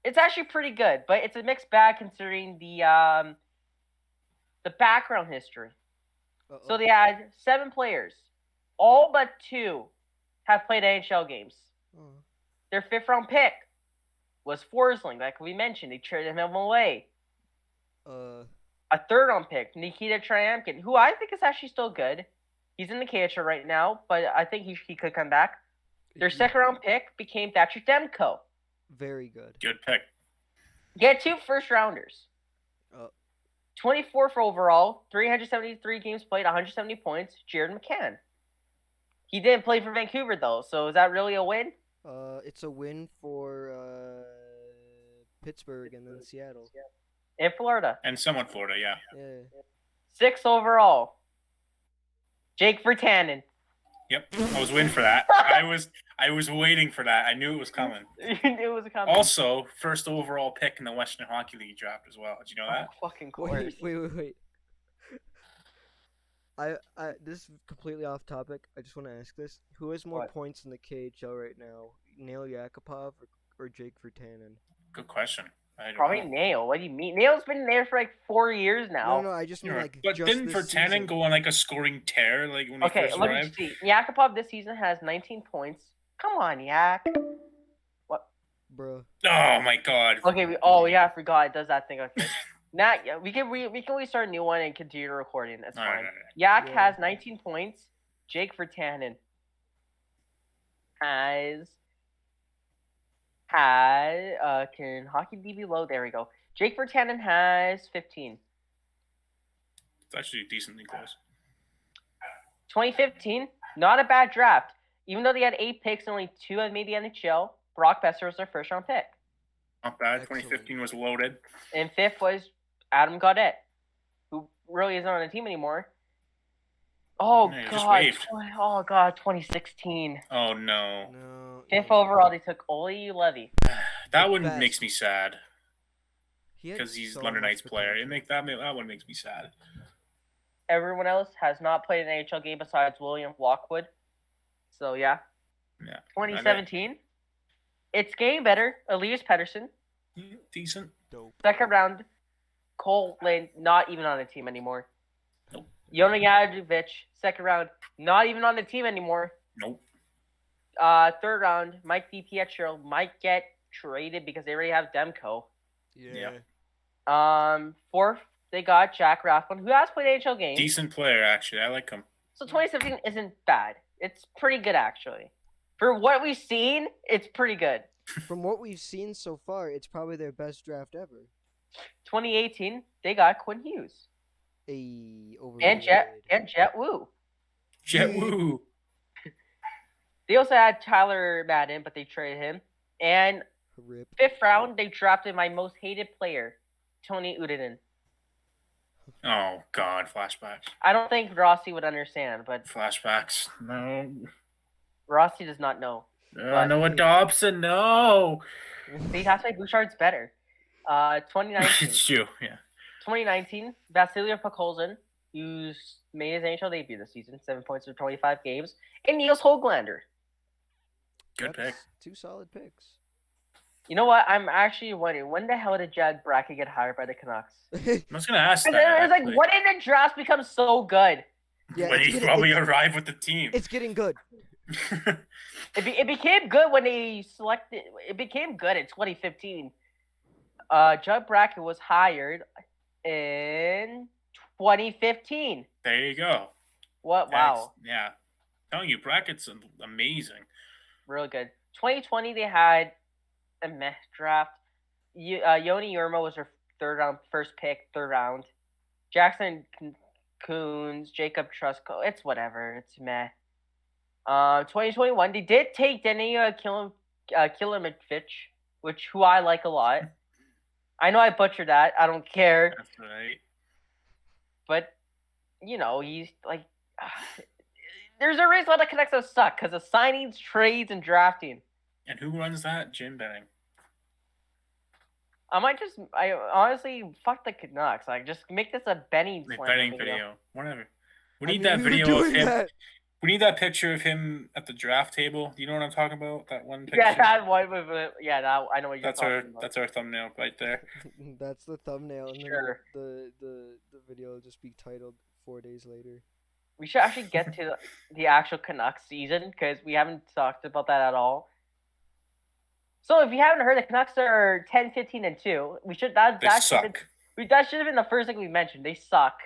It's actually pretty good, but it's a mixed bag considering the background history. Uh-oh. So they had 7 players. All but 2 have played NHL games. Their 5th round pick was Forsling, like we mentioned. They traded him away. A 3rd round pick, Nikita Triamkin, who I think is actually still good. He's in the KHL right now, but I think he could come back. Their 2nd round pick became Thatcher Demko. Very good. Good pick. Get 2 first rounders. 24th overall, 373 games played, 170 points, Jared McCann. He didn't play for Vancouver, though, so is that really a win? It's a win for Pittsburgh and then Seattle. And Florida. And someone Florida, yeah. Yeah. 6th overall, Jake Virtanen. Yep, I was waiting for that. I was waiting for that. I knew it was coming. You knew it was coming. Also, 1st overall pick in the Western Hockey League draft as well. Did you know that? Oh, fucking course. Wait. I this is completely off topic. I just want to ask this: who has more points in the KHL right now, Nail Yakupov or Jake Virtanen? Good question. Probably Nail. What do you mean? Nail's been there for like 4 years now. No, I just mean like. But just didn't Virtanen go on like a scoring tear like when he first let arrived? me see. Yakupov this season has 19 points. Come on, Yak. What? Bro. Oh my God. Okay. I forgot. It does that thing. Okay. Now we can restart a new one and continue recording. That's fine. Right. Yak has 19 points. Jake Virtanen has can hockey DB low? There we go. Jake Virtanen has 15. It's actually decently close. 2015, not a bad draft. Even though they had 8 picks, only 2 had made the NHL. Brock Besser was their 1st round pick. Not bad. Excellent. 2015 was loaded. And 5th was Adam Gaudette, who really isn't on the team anymore. Oh, yeah, God, 2016. Oh, no. 5th overall, they took Ole Levy. That one makes me sad. Because he's London Knights player. That one makes me sad. Everyone else has not played an NHL game besides William Lockwood. So, yeah. 2017. It's getting better. Elias Pettersson. Decent. Dope. 2nd round. Cole Lane, not even on the team anymore. Nope. Yona Yadovic, 2nd round, not even on the team anymore. Nope. 3rd round, Mike DiPietro might get traded because they already have Demko. Yeah. 4th, they got Jack Rathbone, who has played NHL games. Decent player, actually. I like him. So 2017 isn't bad. It's pretty good, actually. For what we've seen, it's pretty good. From what we've seen so far, it's probably their best draft ever. 2018, they got Quinn Hughes. And Jet Wu. Jet Wu. They also had Tyler Madden, but they traded him. And 5th round, they drafted my most hated player, Tony Udenin. Oh, God. Flashbacks. I don't think Rossi would understand, but... Flashbacks. No. Rossi does not know. Noah Dobson, no. See, that's why Bouchard's better. 2019. It's true, yeah. 2019, Vasilij Podkolzin, who's made his NHL debut this season, 7 points in 25 games, and Niels Höglander. Good pick. Two solid picks. You know what? I'm actually wondering, when the hell did Jed Brackett get hired by the Canucks? I was going to ask that. It's like, when did the draft become so good? Yeah, when he probably arrived with the team. It's getting good. It became good when they selected. It became good in 2015. Judd Brackett was hired in 2015. There you go. What? Wow. Yeah. I'm telling you, Brackett's amazing. Really good. 2020, they had a meh draft. Yoni Yermo was their first pick, third round. Jackson Coons, Jacob Trusco. It's whatever. It's meh. 2021, they did take Denia Kilimic, who I like a lot. I know I butchered that. I don't care. That's right. But, he's like... there's a reason why the Canucks have suck, because of signings, trades, and drafting. And who runs that? Jim Benning. I honestly, fuck the Canucks. Like, just make this a Benning video. Whatever. We need that video of him. We need that picture of him at the draft table. Do you know what I'm talking about? That one picture? Yeah, that one. I know what you're talking about. That's our thumbnail right there. That's the thumbnail. And sure. Then the video will just be titled 4 days later. We should actually get to the actual Canucks season, because we haven't talked about that at all. So if you haven't heard, the Canucks are 10-15-2. We should that should have been the first thing we mentioned. They suck.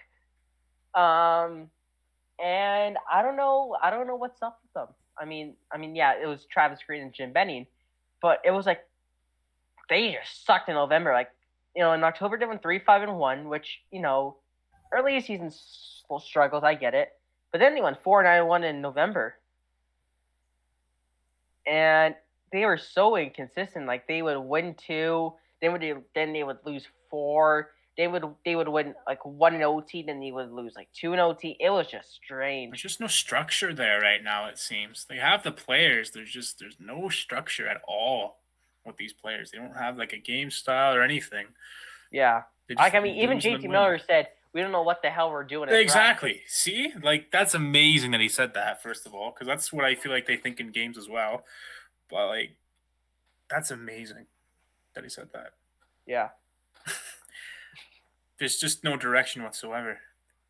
And I don't know what's up with them. I mean, yeah, it was Travis Green and Jim Benning, but it was like they just sucked in November. Like, in October they went 3-5-1, which early season struggles. I get it, but then they went 4-9-1 in November, and they were so inconsistent. Like, they would win 2, then they would lose 4. They would win like 1 in OT, then they would lose like 2 in OT. It was just strange. There's just no structure there right now. It seems they have the players. There's no structure at all with these players. They don't have like a game style or anything. Yeah, even JT Miller said we don't know what the hell we're doing. Exactly. See, like, that's amazing that he said that. First of all, because that's what I feel like they think in games as well. But like, that's amazing that he said that. Yeah. There's just no direction whatsoever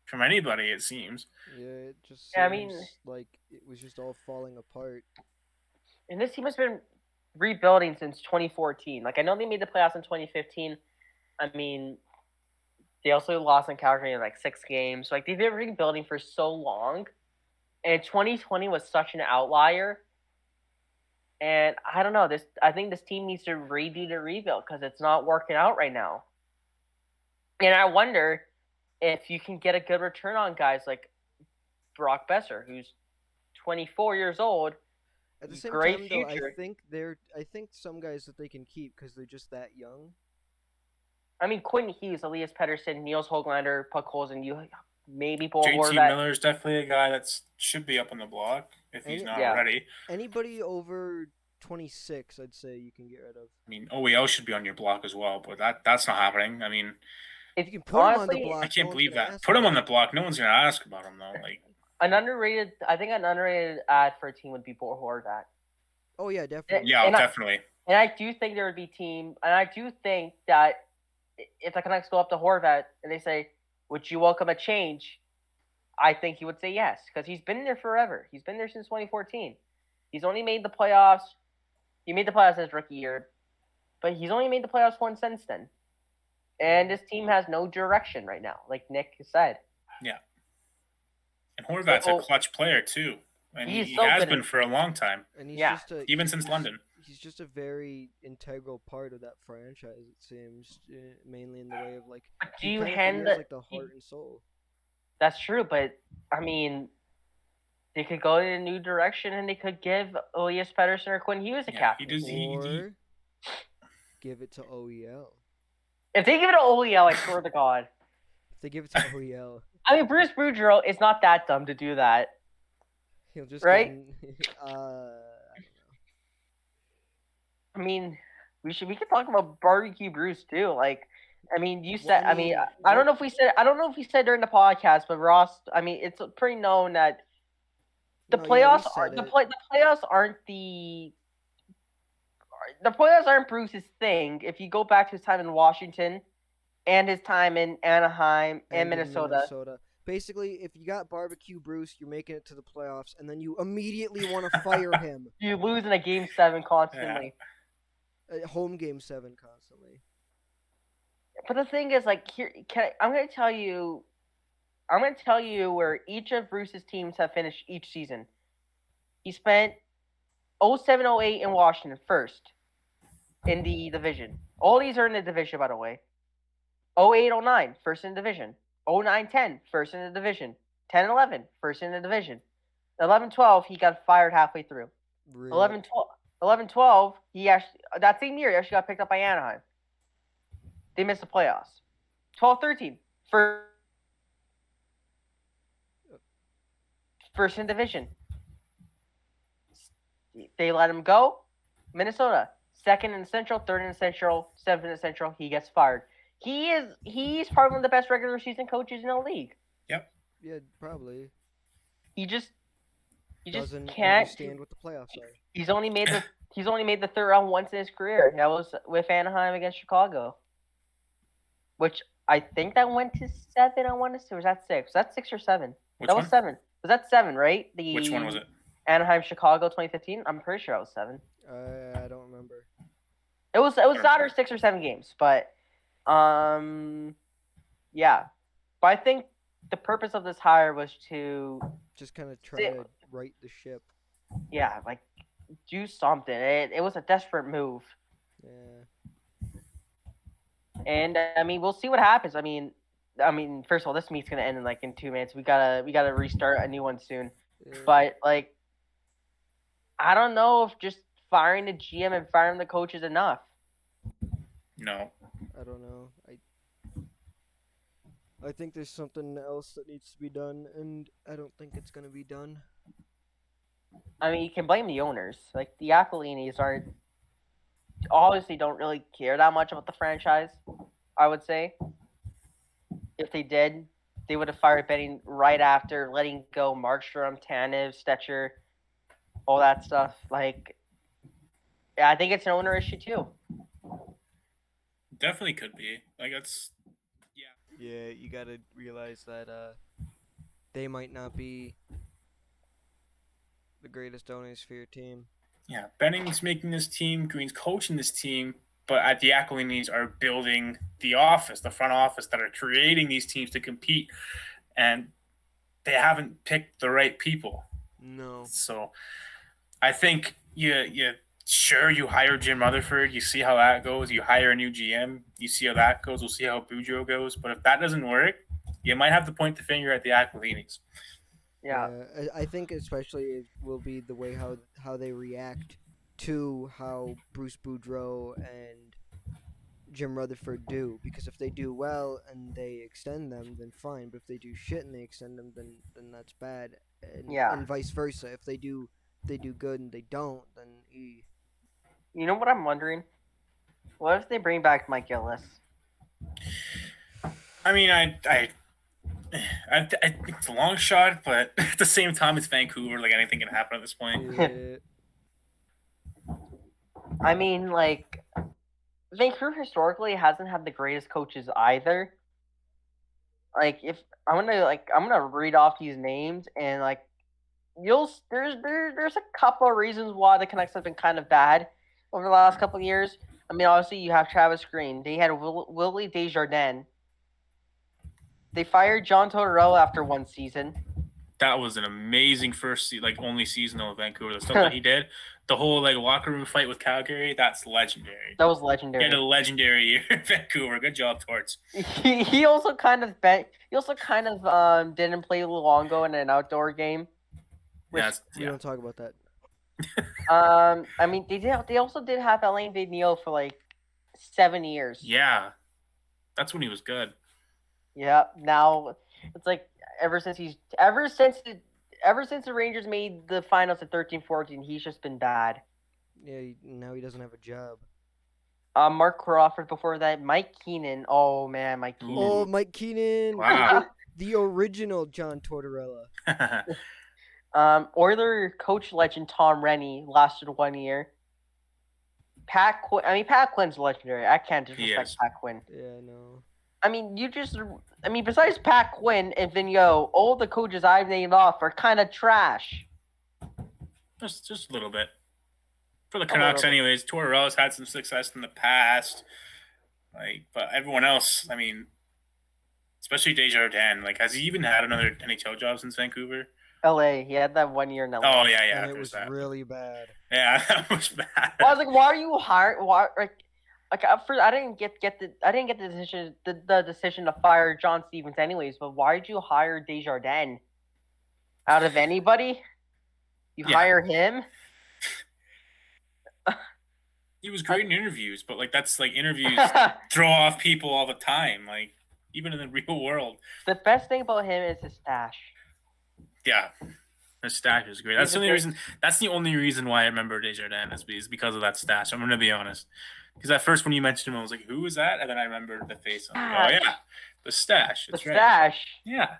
from anybody, it seems. Yeah, it just seems like it was just all falling apart. And this team has been rebuilding since 2014. Like, I know they made the playoffs in 2015. I mean, they also lost in Calgary in like 6 games. Like, they've been rebuilding for so long. And 2020 was such an outlier. And I don't know. I think this team needs to redo the rebuild, because it's not working out right now. And I wonder if you can get a good return on guys like Brock Besser, who's 24 years old. At the same great time, future. though, I think some guys that they can keep because they're just that young. I mean, Quinn Hughes, Elias Pettersson, Niels Höglander, Puck Holzen, you maybe Paul JT Horvat. Miller is definitely a guy that should be up on the block if he's not ready. Anybody over 26, I'd say you can get rid of. I mean, OEL should be on your block as well, but that's not happening. I mean, if you can put him on the block, I can't believe that. Put him on the block. No one's gonna ask about him though. Like, an underrated ad for a team would be Paul Horvat. Oh yeah, definitely. Yeah, definitely. And I do think there would be team, and I do think that if the Canucks go up to Horvat and they say, "Would you welcome a change?" I think he would say yes, because he's been there forever. He's been there since 2014. He's only made the playoffs. He made the playoffs his rookie year, but he's only made the playoffs once since then. And this team has no direction right now, like Nick said. Yeah. And Horvat's a clutch player too. And he has been for a long time. And he's even since London. He's just a very integral part of that franchise, it seems, mainly in the way of like. But do you hand like the heart and soul? That's true, but I mean, they could go in a new direction, and they could give Elias Pettersson or Quinn Hughes a captain. Or give it to OEL. If they give it to OEL, I swear to God. If they give it to OEL. I mean, Bruce Boudreau is not that dumb to do that. He'll just right. I don't know. I mean, we could talk about barbecue Bruce too. Like, I mean, you said. I mean, I don't know if we said during the podcast, but Ross. I mean, it's pretty known that the playoffs aren't the the playoffs aren't Bruce's thing. If you go back to his time in Washington and his time in Anaheim and Minnesota. Basically, if you got Barbecue Bruce, you're making it to the playoffs, and then you immediately want to fire him. You lose in a Game 7 constantly. Home Game 7 constantly. But the thing is, like, I'm going to tell you where each of Bruce's teams have finished each season. He spent 07-08 in Washington first in the division. All these are in the division, by the way. 08-09, first in the division. 09-10, first in the division. 10-11, first in the division. 11-12, he got fired halfway through. Really? 11-12, that same year, he actually got picked up by Anaheim. They missed the playoffs. 12-13, first in the division. They let him go. Minnesota, second in the Central, third in the Central, seventh in the Central. He gets fired. He's probably one of the best regular season coaches in the league. Yep. Yeah, probably. He just Doesn't can't understand what the playoffs are. He's only made the third round once in his career. That was with Anaheim against Chicago, which I think that went to 7. I want to say, or was that 6? Was that 6 or 7? Which that one? was 7. Was that 7? Right? Which one was it? Anaheim Chicago 2015. I'm pretty sure it was 7. I don't remember. It was not or 6 or 7 games, but yeah. But I think the purpose of this hire was to just kind of try to right the ship. Yeah, like do something. It was a desperate move. Yeah. And I mean, we'll see what happens. I mean, first of all, this meet's gonna end in 2 minutes. We gotta restart a new one soon. Yeah. But I don't know if just firing the GM and firing the coach is enough. No. I don't know. I think there's something else that needs to be done, and I don't think it's gonna be done. I mean, you can blame the owners. Like the Aquilinis obviously don't really care that much about the franchise. I would say if they did, they would have fired Benning right after letting go Markstrom, Tanev, Stetcher, all that stuff. Yeah, I think it's an owner issue too. Definitely could be. It's Yeah, you gotta realize that they might not be the greatest owners for your team. Yeah, Benning's making this team, Green's coaching this team, but the Aquilinis are building the front office that are creating these teams to compete, and they haven't picked the right people. No. So I think you hire Jim Rutherford, you see how that goes. You hire a new GM, you see how that goes. We'll see how Boudreau goes. But if that doesn't work, you might have to point the finger at the Aquilinis. Yeah. I think especially it will be the way how they react to how Bruce Boudreau and Jim Rutherford do. Because if they do well and they extend them, then fine. But if they do shit and they extend them, then that's bad. And vice versa. If they do good and they don't, then You know what I'm wondering? What if they bring back Mike Gillis? I mean, I think it's a long shot, but at the same time, it's Vancouver. Anything can happen at this point. Yeah. I mean, Vancouver historically hasn't had the greatest coaches either. If I'm gonna read off these names and there's a couple of reasons why the Canucks have been kind of bad over the last couple of years. I mean, obviously you have Travis Green. They had Willie Desjardins. They fired John Tortorella after one season. That was an amazing only season of Vancouver. The stuff that he did, the whole locker room fight with Calgary, that's legendary. That was legendary. He had a legendary year in Vancouver. Good job, Torts. He also kind of didn't play Luongo in an outdoor game. We don't talk about that. I mean, they also did have Alain Vigneault for 7 years. Yeah, that's when he was good. Yeah. Now it's ever since the Rangers made the finals at 13-14, he's just been bad. Yeah. Now he doesn't have a job. Mark Crawford before that. Mike Keenan. Oh man, Mike Keenan. Oh, Mike Keenan. Wow. The original John Tortorella. Oiler coach legend Tom Rennie lasted 1 year. Pat Quinn's legendary. I can't disrespect Pat Quinn. Yeah, no. I mean, besides Pat Quinn and Vigneault, all the coaches I've named off are kind of trash. Just a little bit. For the Canucks, anyways. Tortorella's had some success in the past. But everyone else, I mean, especially Desjardins, has he even had another NHL job since Vancouver? LA. He had that 1 year in LA. Oh, yeah. And it was really bad. Yeah, that was bad. Well, I was like, why are you hired? I didn't get the decision to fire John Stevens anyways, but why did you hire Desjardins? Out of anybody? You hire him? He was great in interviews, but that's interviews throw off people all the time, even in the real world. The best thing about him is his stash. Yeah, his stash is great. That's the only reason. That's the only reason why I remember Desjardins is because of that stash. I'm gonna be honest. Because at first when you mentioned him, I was like, "Who was that?" And then I remembered the face. I'm like, "Oh yeah, the stash." The stash. Yeah.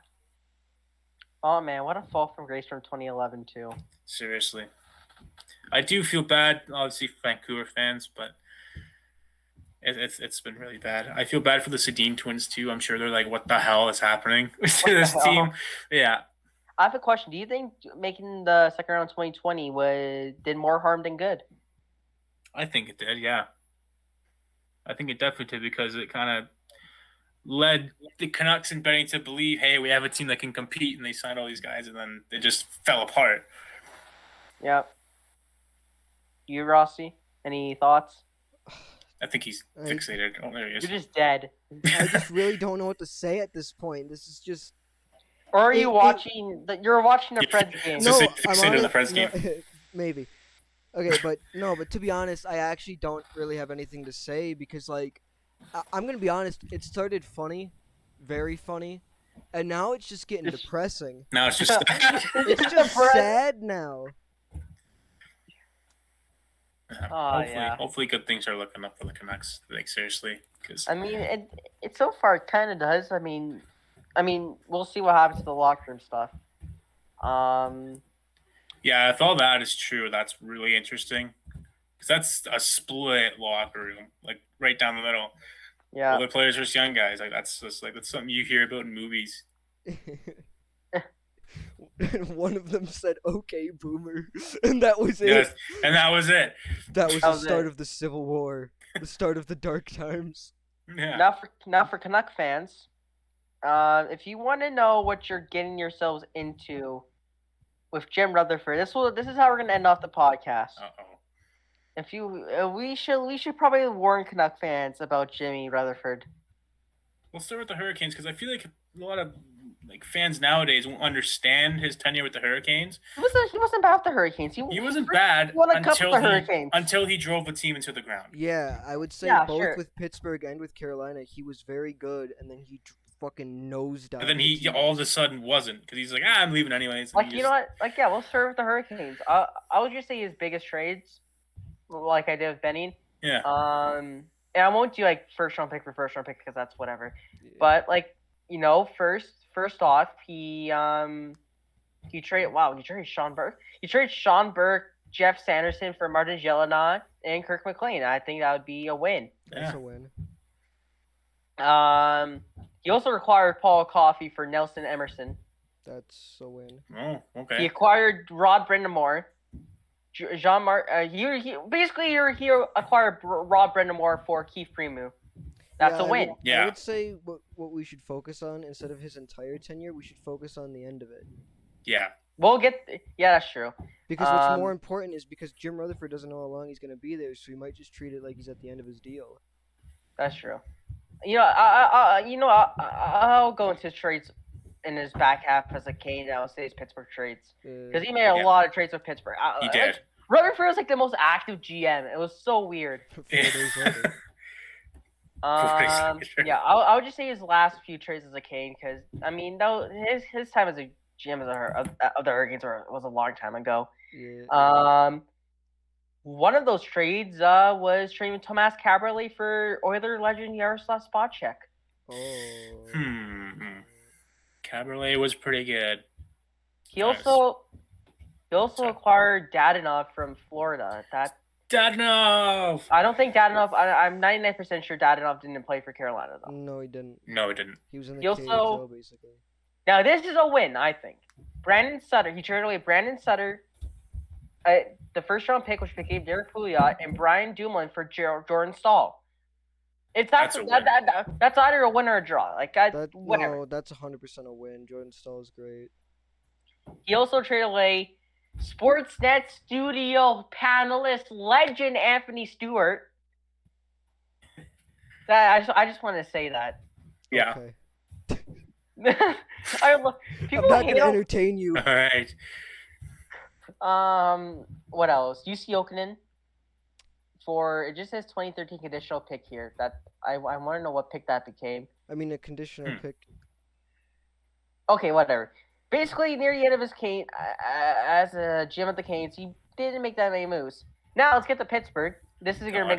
Oh man, what a fall from grace from 2011 too. Seriously. I do feel bad, obviously, for Vancouver fans, but it's been really bad. I feel bad for the Sedin twins too. I'm sure they're like, "What the hell is happening to this team?" Yeah. I have a question. Do you think making the second round 2020 did more harm than good? I think it did. Yeah. I think it definitely did because it kind of led the Canucks and Benny to believe, "Hey, we have a team that can compete," and they signed all these guys, and then they just fell apart. Yep. You, Rossi, any thoughts? I think he's fixated. Oh, there he is. You're just dead. I just really don't know what to say at this point. This is just. Or are you watching? You're watching the Preds game. No, fixated on the Preds game. Maybe. Okay, but to be honest, I actually don't really have anything to say because I'm gonna be honest. It started funny, very funny, and now it's just getting depressing. Now it's just it's just sad now. Hopefully good things are looking up for the Canucks. Seriously, because I mean, it so far kind of does. I mean, we'll see what happens to the locker room stuff. Yeah, if all that is true, that's really interesting. Because that's a split locker room, right down the middle. Yeah. Older players versus young guys. That's just that's something you hear about in movies. One of them said, "Okay, boomer," and that was it. Yes, and that was it. That was the start of the Civil War, the start of the dark times. Yeah. Now for Canuck fans, if you want to know what you're getting yourselves into with Jim Rutherford, this is how we're gonna end off the podcast. If we should probably warn Canuck fans about Jimmy Rutherford. We'll start with the Hurricanes because I feel like a lot of fans nowadays won't understand his tenure with the Hurricanes. He wasn't bad with the Hurricanes. He wasn't bad until he drove the team into the ground. Yeah, I would say both with Pittsburgh and with Carolina, he was very good, and then he fucking nosedived. And then he all of a sudden wasn't because he's like, I'm leaving anyways. You know what? We'll start with the Hurricanes. I would just say his biggest trades, like I did with Benning. Yeah. And I won't do first round pick for first round pick because that's whatever. Yeah. But first off, he traded Sean Burke. He traded Sean Burke, Jeff Sanderson for Martin Gelinas and Kirk McLean. I think that would be a win. That's a win. He also acquired Paul Coffey for Nelson Emerson. That's a win. Oh, okay. He acquired Rod Brind'Amour. Jean-Marc. He acquired Rod Brind'Amour for Keith Primeau. That's a win. I would say what we should focus on instead of his entire tenure, we should focus on the end of it. Yeah. That's true. Because what's more important is because Jim Rutherford doesn't know how long he's going to be there, so he might just treat it like he's at the end of his deal. That's true. I'll go into trades in his back half as a Kane. I'll say his Pittsburgh trades because he made a lot of trades with Pittsburgh. He did. Rutherford was the most active GM. It was so weird. 4 days later. I would just say his last few trades as a Kane because his time as a GM of the Hurricanes was a long time ago. Yeah. One of those trades was trading Tomas Kaberle for Oiler legend Yaroslav Spacek. Kaberle was pretty good. He also acquired Dadonov from Florida. Dadonov! I don't think Dadonov. I'm 99% sure Dadonov didn't play for Carolina though. No, he didn't. No, he didn't. He was in the He also- KHL basically. Now this is a win, I think. Brandon Sutter. He traded away Brandon Sutter, the first round pick, which became Derek Pouliot, and Brian Dumoulin for Jordan Stahl. That's either a win or a draw. Like whatever. No, that's 100% a win. Jordan Stahl is great. He also traded away Sportsnet studio panelist legend Anthony Stewart. I just want to say that. Yeah. Okay. People I'm not hate gonna entertain you. All right. What else? UC Okinen it just says 2013 conditional pick here. That I want to know what pick that became. I mean, a conditional pick. Okay, whatever. Basically, near the end of his cane, as a GM at the Canes, he didn't make that many moves. Now let's get to Pittsburgh. This is gonna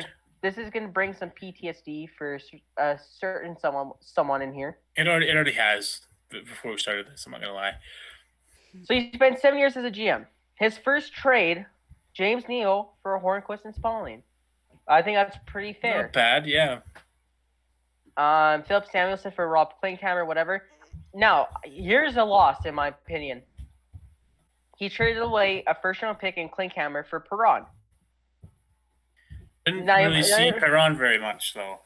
bring some PTSD for a certain someone in here. It already has. Before we started this, I'm not gonna lie. So he spent 7 years as a GM. His first trade, James Neal for Hornquist and Spalling. I think that's pretty fair. Not bad, yeah. Philip Samuelson for Rob Klinkhammer, whatever. Now, here's a loss, in my opinion. He traded away a first-round pick in Klinkhammer for Perron. Didn't really see Perron very much, though.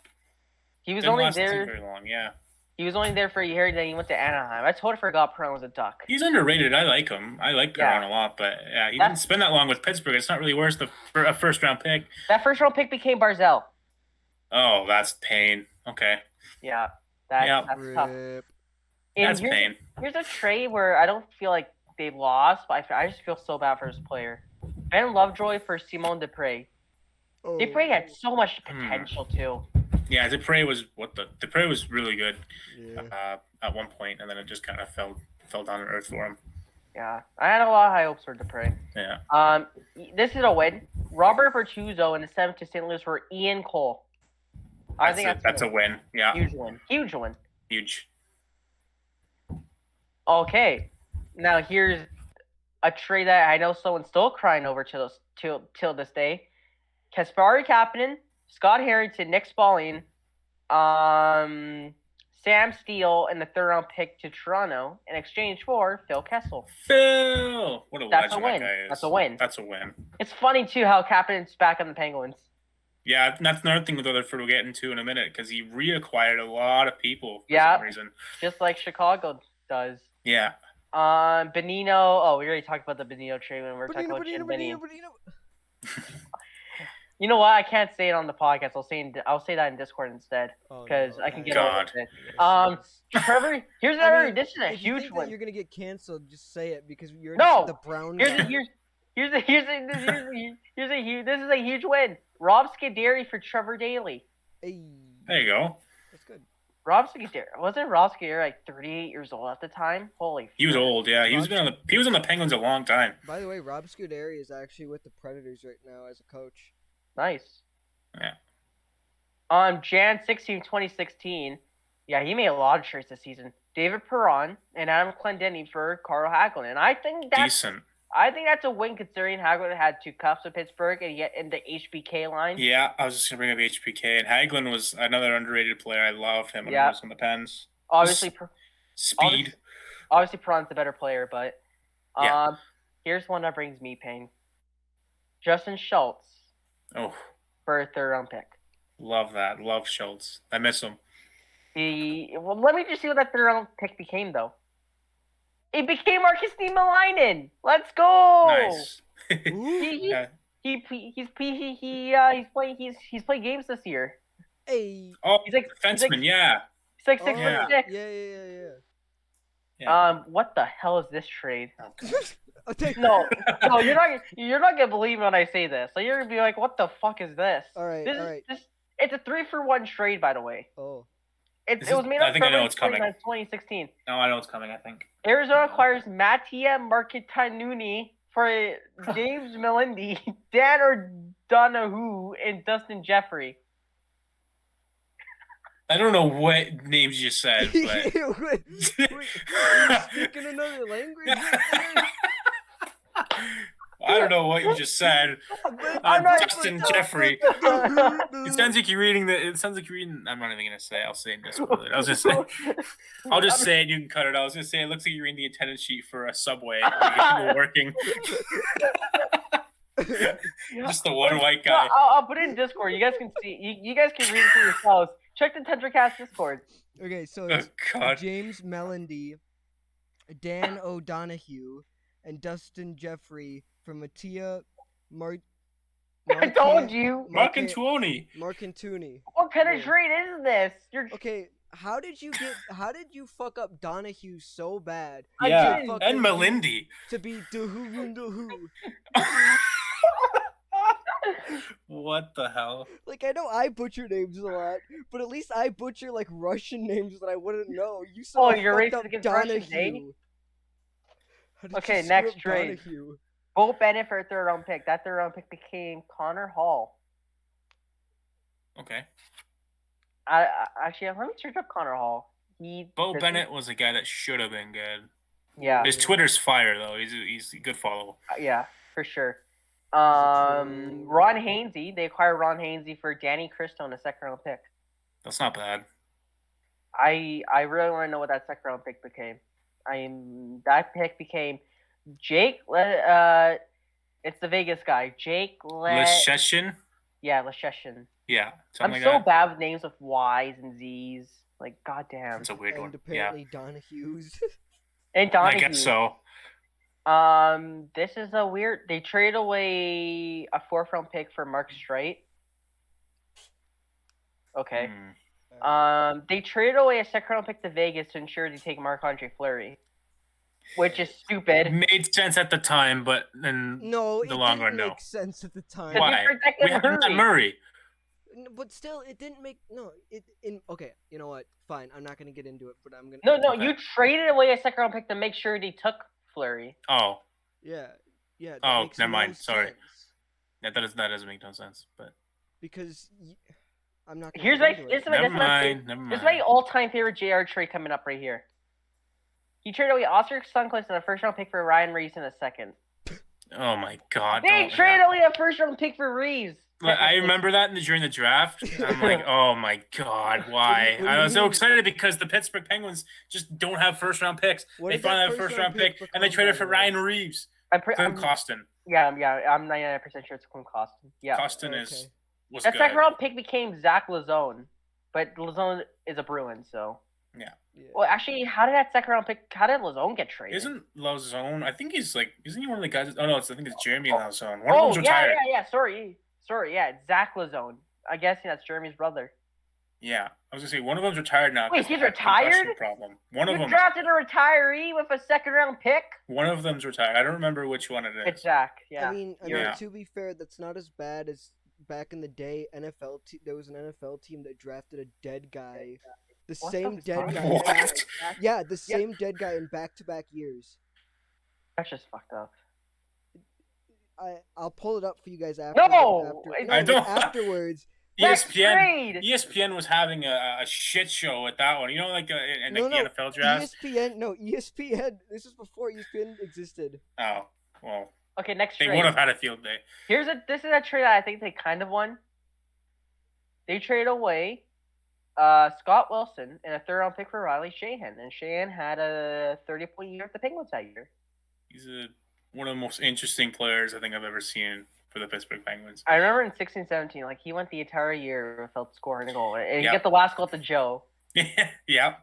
He was Didn't only last there. too very long, yeah. He was only there for a year, and then he went to Anaheim. I totally forgot Perron was a Duck. He's underrated. I like him. I like Perron a lot, but yeah, he didn't spend that long with Pittsburgh. It's not really worth a first-round pick. That first-round pick became Barzell. Oh, that's pain. Okay. Yeah, that's tough. That's pain. Here's a trade where I don't feel like they lost, but I just feel so bad for his player. Ben Lovejoy for Simon Dupré. Oh. Dupré had so much potential too. Yeah, Dupré was really good Yeah. at one point, and then it just kind of fell down to earth for him. Yeah, I had a lot of high hopes for Dupré. Yeah. This is a win. Robert Bertuzzo in the 7th to St. Louis for Ian Cole. I think that's a win. Yeah. Huge win. Huge win. Huge. Okay, now here's a trade that I know someone's still crying over till this day. Kasperi Kapanen, Scott Harrington, Nick Spalling, Sam Steele, and the 3rd-round pick to Toronto in exchange for Phil Kessel. Phil! What a legend that guy is. That's a win. That's a win. It's funny, too, how Kapanen's back on the Penguins. Yeah, that's another thing with Rutherford we'll get into in a minute, because he reacquired a lot of people for some reason. Just like Chicago does. Yeah. Bonino. Oh, we already talked about the Bonino trade when we were talking about Jim Bonino. You know what? I can't say it on the podcast. I'll say that in Discord instead because I can get over it. Trevor, here's another. This is a huge one. You're gonna get canceled. Just say it because you're the Browns. This is a huge win. Rob Scuderi for Trevor Daley. Hey. There you go. That's good. Rob Scuderi wasn't Rob Scuderi like 38 years old at the time? Holy. He was old. Yeah, he was on the Penguins a long time. By the way, Rob Scuderi is actually with the Predators right now as a coach. Nice. Yeah. On Jan 16, 2016, yeah, he made a lot of trades this season. David Perron and Adam Clendenny for Carl Hagelin. And I think that's decent. I think that's a win considering Hagelin had 2 cups with Pittsburgh and yet in the HBK line. Yeah, I was just gonna bring up HBK, and Hagelin was another underrated player. I loved him when he was on the Pens. Obviously, speed. Obviously, Perron's the better player, but here's one that brings me pain. Justin Schultz. Oh. For a 3rd-round pick. Love that. Love Schultz. I miss him. Let me just see what that 3rd-round pick became, though. It became Marcus Niemelainen. Let's go. Nice. He's played games this year. Hey. Oh, he's like defenseman. He's like 6'6". Yeah. What the hell is this trade? Okay. No, you're not gonna believe me when I say this. So you're gonna be like, "What the fuck is this?" All right. It's a 3-for-1 trade, by the way. Oh. It was made on February 2016. No, I know it's coming. I think Arizona acquires Mattia Marketanuni for James Melindy, Dan O'Donoghue, and Dustin Jeffrey. I don't know what names you said, but wait, you're speaking another language? I don't know what you just said. Justin Jeffrey. It sounds like you're reading the. It sounds like you're reading. I'm not even gonna say. I'll say it in Discord. I'll just say it. You can cut it. I was gonna say it looks like you're reading the attendance sheet for a Subway. People working. Just the one white guy. I'll put it in Discord. You guys can see. You guys can read it for yourselves. Check the TundraCast Discord. Okay, so it's James Mellandy, Dan O'Donohue, and Dustin Jeffrey from Mattia I told you. Marcantuoni. What kind of trade is this? Okay, how did you fuck up Donahue so bad? Yeah, and Melindy. To be Duhu. What the hell? Like, I know I butcher names a lot, but at least I butcher like Russian names that I wouldn't know. You saw you're racist against Russians, eh? Okay, next trade. Bo Bennett for a third-round pick. That third-round pick became Connor Hall. Okay. Actually, let me search up Connor Hall. Bo Bennett was a guy that should have been good. Yeah. His Twitter's fire though. He's a good follow. Yeah, for sure. Ron Hainsey. They acquired Ron Hainsey for Danny Cristo in a second-round pick. That's not bad. I really want to know what that second-round pick became. That pick became Jake. It's the Vegas guy, Jake Lesheshin. Yeah, Lesheshin. Yeah, I'm so bad with names with Y's and Z's. Like, goddamn. It's a weird one. And apparently Donahue's. And Donahue. I guess so. This is a weird. They traded away a 4th-round pick for Mark Streit. Okay. They traded away a 2nd-round pick to Vegas to ensure they take Marc-Andre Fleury, which is stupid. Made sense at the time, but then the long run, no. Make sense at the time. Why? We had Murray. But still, it didn't make okay. You know what? Fine. I'm not gonna get into it, but I'm gonna. No. Okay. You traded away a 2nd-round pick to make sure they took Fleury. Oh. Yeah. Oh, never mind. Sorry. That doesn't make no sense. But because I'm not. Here's my all-time favorite JR trade coming up right here. He traded away Oscar Sundqvist and a 1st-round pick for Ryan Reeves in a 2nd. Oh my God! They traded away a 1st-round pick for Reeves. I remember that during the draft. I'm like, oh my God, why? I was so excited because the Pittsburgh Penguins just don't have 1st-round picks. They finally have a 1st-round pick, and they traded for Ryan Reeves. Klim Kostin. Yeah, I'm 99% sure it's Klim Kostin. Yeah, Kostin was that good. 2nd-round pick became Zach Lazone, but Lazone is a Bruin, so. Yeah. Well, actually, how did Lazone get traded? Isn't Lazone? I think isn't he one of the guys? Oh no, I think it's Jeremy Lazone. One of them's retired. Yeah. Sorry, it's Zach Lazone. I guess that's Jeremy's brother. Yeah, I was gonna say one of them's retired now. Wait, he's retired? Problem. You drafted a retiree with a 2nd-round pick? One of them's retired. I don't remember which one it is. It's Zach. Yeah. I mean, to be fair, that's not as bad as back in the day. There was an NFL team that drafted a dead guy. The same dead guy. What? Yeah, the same dead guy in back-to-back years. That's just fucked up. I'll pull it up for you guys after. Afterwards. ESPN was having a shit show with that one. You know, like in the NFL draft. ESPN. This is before ESPN existed. Oh well. Okay, next trade. They would have had a field day. This is a trade that I think they kind of won. They traded away Scott Wilson and a 3rd-round pick for Riley Sheahan, and Sheahan had a 30-point year with the Penguins that year. He's one of the most interesting players I think I've ever seen for the Pittsburgh Penguins. I remember in 16-17, like he went the entire year without scoring a goal, and he got the last goal to Joe. Yeah.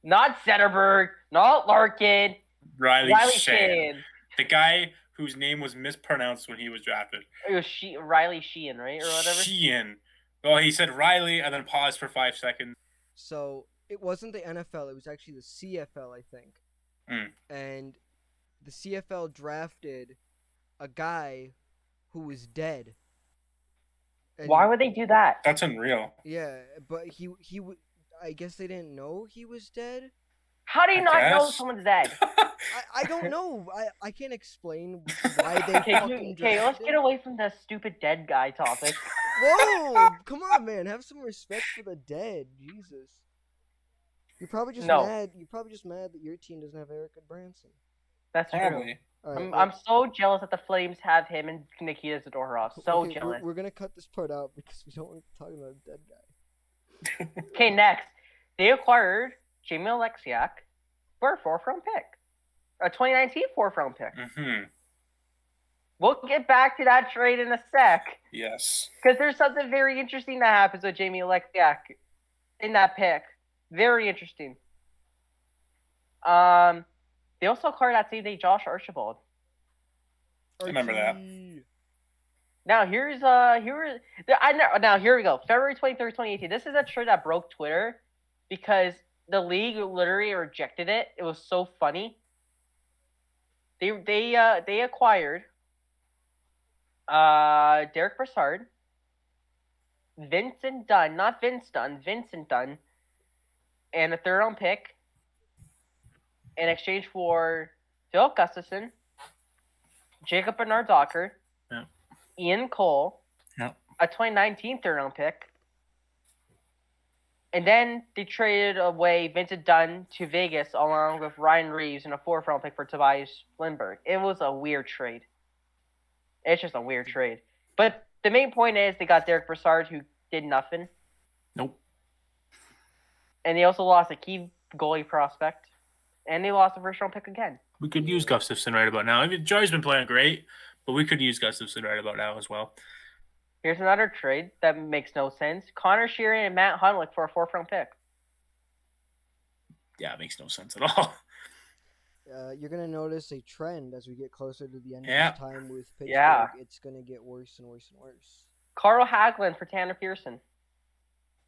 Not Zetterberg, not Larkin. Riley Sheahan. The guy whose name was mispronounced when he was drafted. It was Riley Sheahan, right, or whatever. Sheahan. Well, he said Riley and then paused for 5 seconds. So it wasn't the NFL; it was actually the CFL, I think. And the CFL drafted a guy who was dead. And why would they do that? That's unreal. Yeah, but I guess they didn't know he was dead. How do you not know someone's dead? I don't know. I can't explain why they fucking drafted. Okay, let's get away from the stupid dead guy topic. Whoa! Come on, man. Have some respect for the dead. Jesus. You're probably just mad. You're probably just mad that your team doesn't have Erica Branson. That's true. Probably. Right, I'm so jealous that the Flames have him and Nikita Zadorov. So okay, jealous. We're gonna cut this part out because we don't want to talk about a dead guy. Okay, next. They acquired Jamie Alexiak for a 4th-round pick. A 2019 4th-round pick. Mm-hmm. We'll get back to that trade in a sec. Yes. Because there's something very interesting that happens with Jamie Alexiak in that pick. Very interesting. They also acquired that same day Josh Archibald. I remember that. Now here we go. February 23rd, 2018. This is a trade that broke Twitter because the league literally rejected it. It was so funny. They acquired Derek Brassard, Vincent Dunn, not Vince Dunn, Vincent Dunn, and a 3rd-round pick in exchange for Phil Gustafson, Jacob Bernard-Docker, yeah. Ian Cole, yeah. a 2019 3rd-round pick, and then they traded away Vincent Dunn to Vegas along with Ryan Reeves and a 4th-round pick for Tobias Lindbergh. It was a weird trade. It's just a weird trade. But the main point is they got Derek Brassard, who did nothing. Nope. And they also lost a key goalie prospect. And they lost a 1st-round pick again. We could use Gustafson right about now. I mean, Joey's been playing great, but we could use Gustafson right about now as well. Here's another trade that makes no sense. Connor Sheeran and Matt Hunlick for a 4th-round pick. Yeah, it makes no sense at all. You're going to notice a trend as we get closer to the end of this time with Pittsburgh. Yeah. It's going to get worse and worse and worse. Carl Hagelin for Tanner Pearson.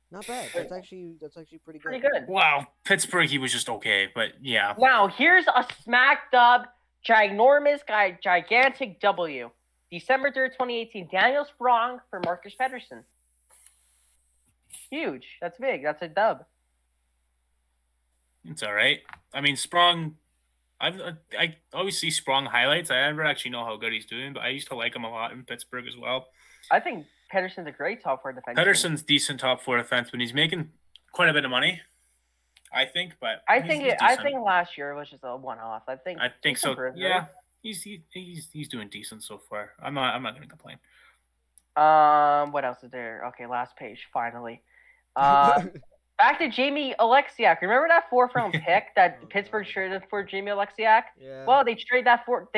Not bad. That's actually pretty good. Pretty good. Wow. Pittsburgh, he was just okay, but yeah. Now, here's a smack dub, gigantic W. December 3rd, 2018. Daniel Sprong for Marcus Pettersson. Huge. That's big. That's a dub. It's all right. I mean, Sprong, I always see Sprong highlights. I never actually know how good he's doing, but I used to like him a lot in Pittsburgh as well. I think Pettersson's a great top 4 defenseman. Pettersson's decent top 4 defenseman. He's making quite a bit of money, I think. But I think last year was just a one-off. I think so. Yeah, he's doing decent so far. I'm not going to complain. What else is there? Okay, last page finally. Back to Jamie Alexiak. Remember that 4th-round pick that Pittsburgh traded for Jamie Alexiak? Yeah. Well, they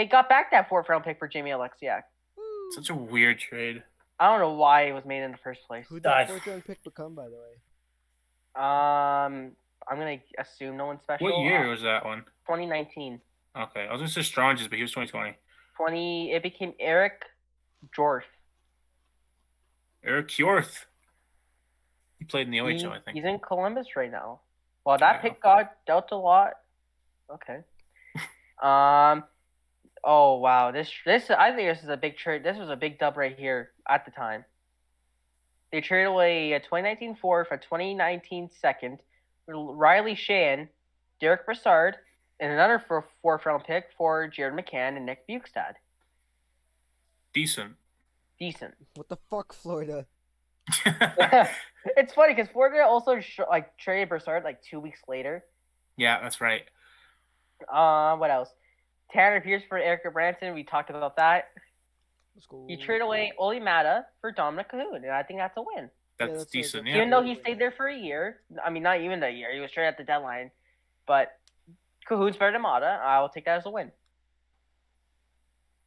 got back that 4th-round pick for Jamie Alexiak. Such a weird trade. I don't know why it was made in the first place. Who did that 4th-round pick become, by the way? I'm gonna assume no one special. What year was that one? 2019. Okay, I was gonna say Stranges, but he was 2020. It became Eric Jorth. Eric Hjorth. He played in the OHL, I think. He's in Columbus right now. Well, that pick got dealt a lot. Okay. Oh wow, this I think this is a big trade. This was a big dub right here at the time. They traded away a 2019 4th for a 2019 2nd, Riley Sheahan, Derek Brassard, and another 4th-round pick for Jared McCann and Nick Bukestad. Decent. What the fuck, Florida? It's funny because Florida also traded Brassard 2 weeks later. Yeah, that's right. What else? Tanner Pierce for Eric Branson. We talked about that. Let's go. He traded away Oli Mata for Dominic Cahoon, and I think that's a win. That's decent, yeah. Even though he stayed there for a year. I mean, not even a year. He was traded at the deadline. But Cahoon's better than Mata. I will take that as a win.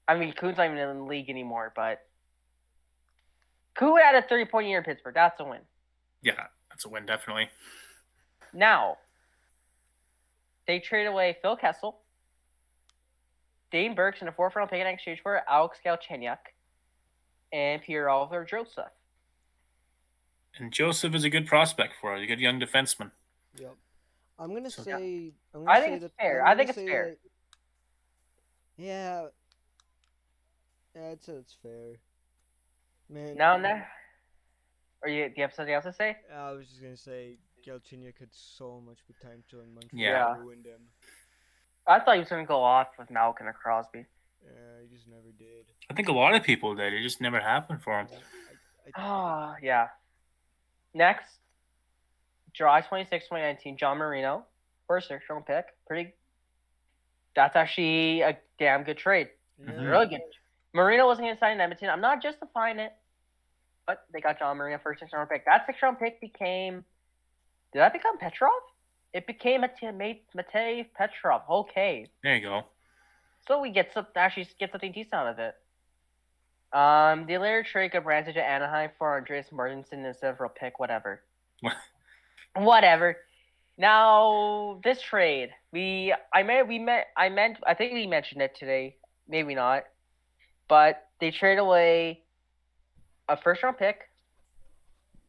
I mean, Cahoon's not even in the league anymore, but Cahoon had a 30-point year in Pittsburgh. That's a win. Yeah, that's a win, definitely. Now, they traded away Phil Kessel, Dane Burks, and a 4th-round pick in exchange for Alex Galchenyuk and Pierre-Olivier Joseph. And Joseph is a good prospect for us, a good young defenseman. Yep. I'm gonna say. I think it's fair. I think it's fair. Yeah. I'd say it's fair. Man. Or do you have something else to say? I was just gonna say Galchenyuk had so much potential in Montreal. Yeah. Ruined him. I thought he was gonna go off with Malkin or Crosby. Yeah, he just never did. I think a lot of people did. It just never happened for him. Yeah. Next, July 26, 2019, John Marino, 1st round pick. That's actually a damn good trade. Yeah. Really good. Marino wasn't going to sign in Edmonton. I'm not justifying it, but they got John Marino for a 6th-round pick. That 6th-round pick became. Did that become Petrov? It became Matei Petrov. Okay. There you go. So we get something decent out of it. The later trade got Branson to Anaheim for Andreas Martinson instead of a pick, whatever. Whatever. Now this trade, I think we mentioned it today, maybe not, but they trade away a 1st-round pick,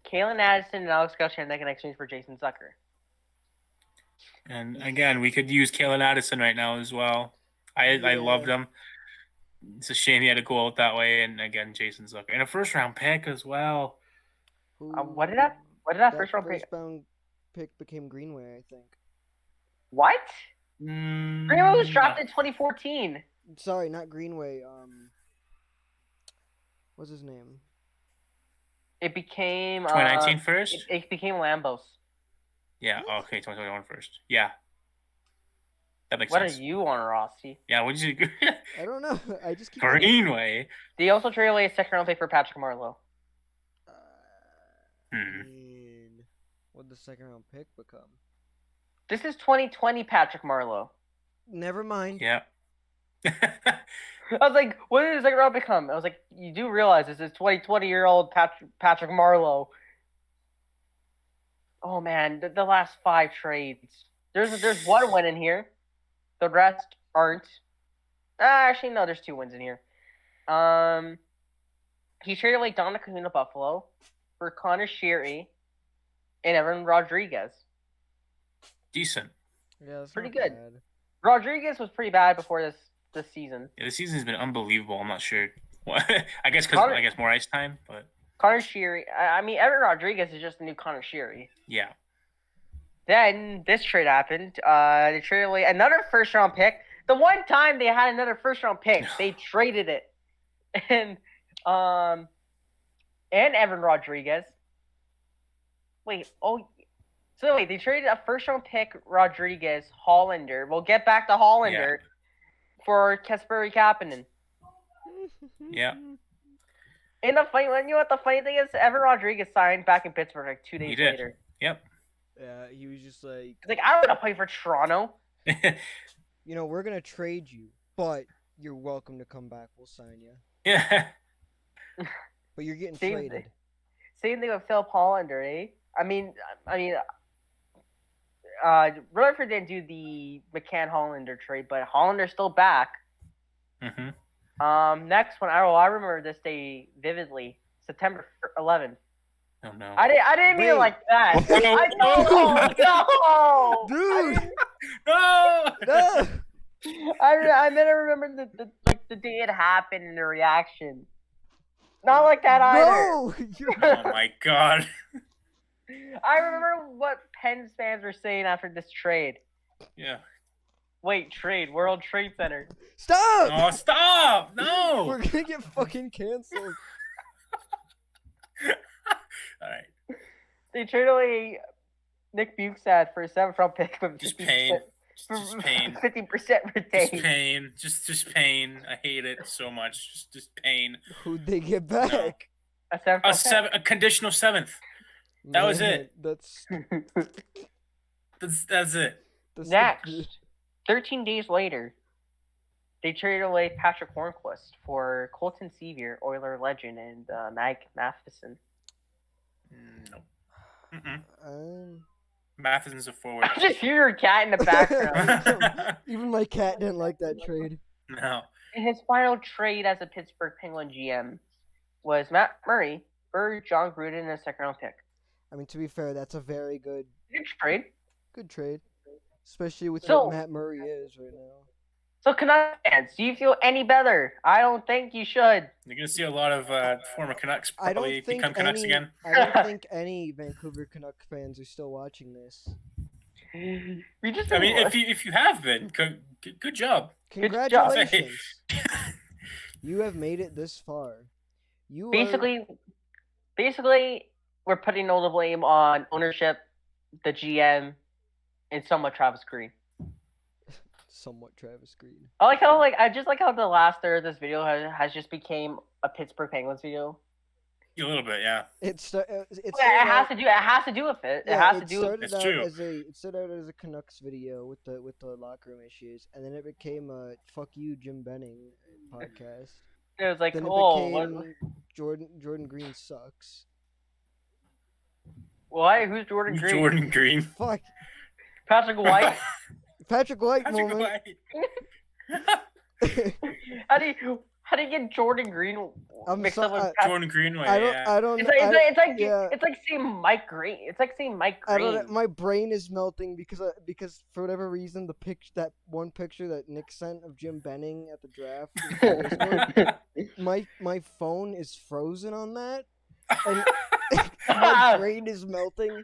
Kalen Addison and Alex Galchenyuk in exchange for Jason Zucker. And again, we could use Kalen Addison right now as well. I loved him. It's a shame he had to go out that way. And again, Jason Zucker and a 1st-round pick as well. What did that 1st-round pick became Greenway, I think. What? Greenway was drafted in 2014. Sorry, not Greenway. What's his name? It became 2019 first. It became Lambos. Yeah. Okay. 2021 first. Yeah. That makes what sense. What are you on, Rossi? Yeah. What did you? I don't know. I just keep Greenway. They also traded away a 2nd-round pick for Patrick Marleau. What did the 2nd-round pick become? This is 2020 Patrick Marleau. Never mind. Yeah. I was like, what did the 2nd-round become? I was like, you do realize this is 20-year-old Patrick Marleau. Oh man, the last 5 trades. There's 1 win in here. The rest aren't. Actually, no, there's 2 wins in here. He traded like Donna Kahuna Buffalo for Connor Sheary and Evan Rodriguez. Decent. Yeah, that's pretty not good. bad. Rodriguez was pretty bad before this season. Yeah, the season's been unbelievable. I'm not sure. I guess more ice time, but Connor Sheary. I mean, Evan Rodriguez is just the new Connor Sheary. Yeah. Then this trade happened. They traded away another 1st-round pick. The one time they had another 1st-round pick, they traded it, and Evan Rodriguez. They traded a 1st-round pick, Rodriguez, Hollander. We'll get back to Hollander for Kasperi Kapanen. Yeah. And the funny thing is, Evan Rodriguez signed back in Pittsburgh like 2 days later. Yep. Yeah, he was just like... He's like, I want to play for Toronto. We're going to trade you, but you're welcome to come back. We'll sign you. Yeah. But you're getting traded. Same thing with Philip Hollander, eh? I mean, Rutherford didn't do the McCann-Hollander trade, but Hollander's still back. Mm-hmm. Next one, I remember this day vividly. September 11th. Oh no! I didn't mean it like that. No, dude, no. I meant to remember the day it happened and the reaction. Not like that either. No. Oh my god! I remember what Pens fans were saying after this trade. Yeah. Wait, trade World Trade Center. Stop! Oh, stop! No. We're gonna get fucking canceled. All right. They traded away Nick Bukestad for a 7th-round pick, but just pain. Just pain. 50% retained. Just pain. Just pain. I hate it so much. Just pain. Who'd they get back? No. A conditional 7th. That was it. That's it. Next, 13 days later, they traded away Patrick Hornquist for Colton Sevier, Oiler legend, and Mag Matheson. No. Matheson's a forward. I just hear your cat in the background. Even my cat didn't like that trade. No. His final trade as a Pittsburgh Penguin GM was Matt Murray for John Gruden and a 2nd-round pick. I mean, to be fair, that's a very good trade. Good trade. Especially with what Matt Murray is right now. So, Canucks fans, do you feel any better? I don't think you should. You're going to see a lot of former Canucks probably become Canucks again. I don't think any Vancouver Canucks fans are still watching this. If you have been, good job. Congratulations. You have made it this far. Basically, we're putting all the blame on ownership, the GM, and somewhat Travis Green. somewhat Travis Green. I just like how the last third of this video has just became a Pittsburgh Penguins video. A little bit, yeah. It has to do with it. Yeah, it has to do with It's true. it started out as a Canucks video with the locker room issues, and then it became a "fuck you, Jim Benning" podcast. It was like, then it became Jordan Green sucks. Why? Who's Jordan Green? Jordan Green. Fuck. Patrick White. Patrick White moment. How do you get Jordan Green mixed up with Jordan Greenway? I don't. It's like saying Mike Green. It's like saying Mike Green. I don't know, my brain is melting because for whatever reason that one picture that Nick sent of Jim Benning at the draft, my phone is frozen on that, and my brain is melting.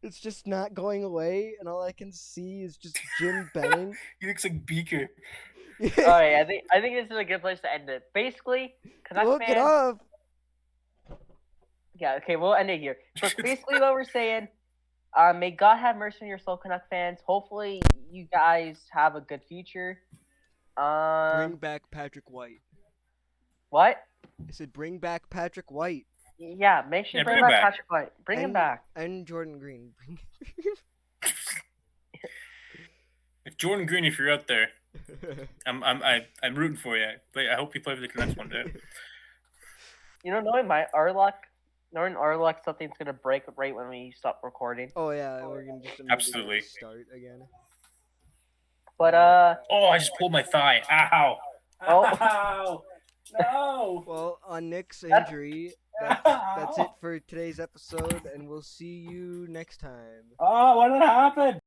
It's just not going away, and all I can see is just Jim Benning. He looks like Beaker. All right, I think this is a good place to end it. Basically, Canucks look fans, it up. Yeah, okay, we'll end it here. So basically, what we're saying, may God have mercy on your soul, Canuck fans. Hopefully, you guys have a good future. Bring back Patrick White. What? I said bring back Patrick White. Yeah, make sure you bring back Patrick White. Bring him back. And Jordan Green. If Jordan Green, if you're out there, I'm rooting for you. But I hope you play for the Canucks one day. You know, knowing our luck, something's gonna break right when we stop recording. Oh yeah, we're gonna just absolutely start again. But oh, I just pulled my thigh. Ow! Oh. Ow! No. Well, on Nick's injury, that's it for today's episode, and we'll see you next time. Oh, what did happen?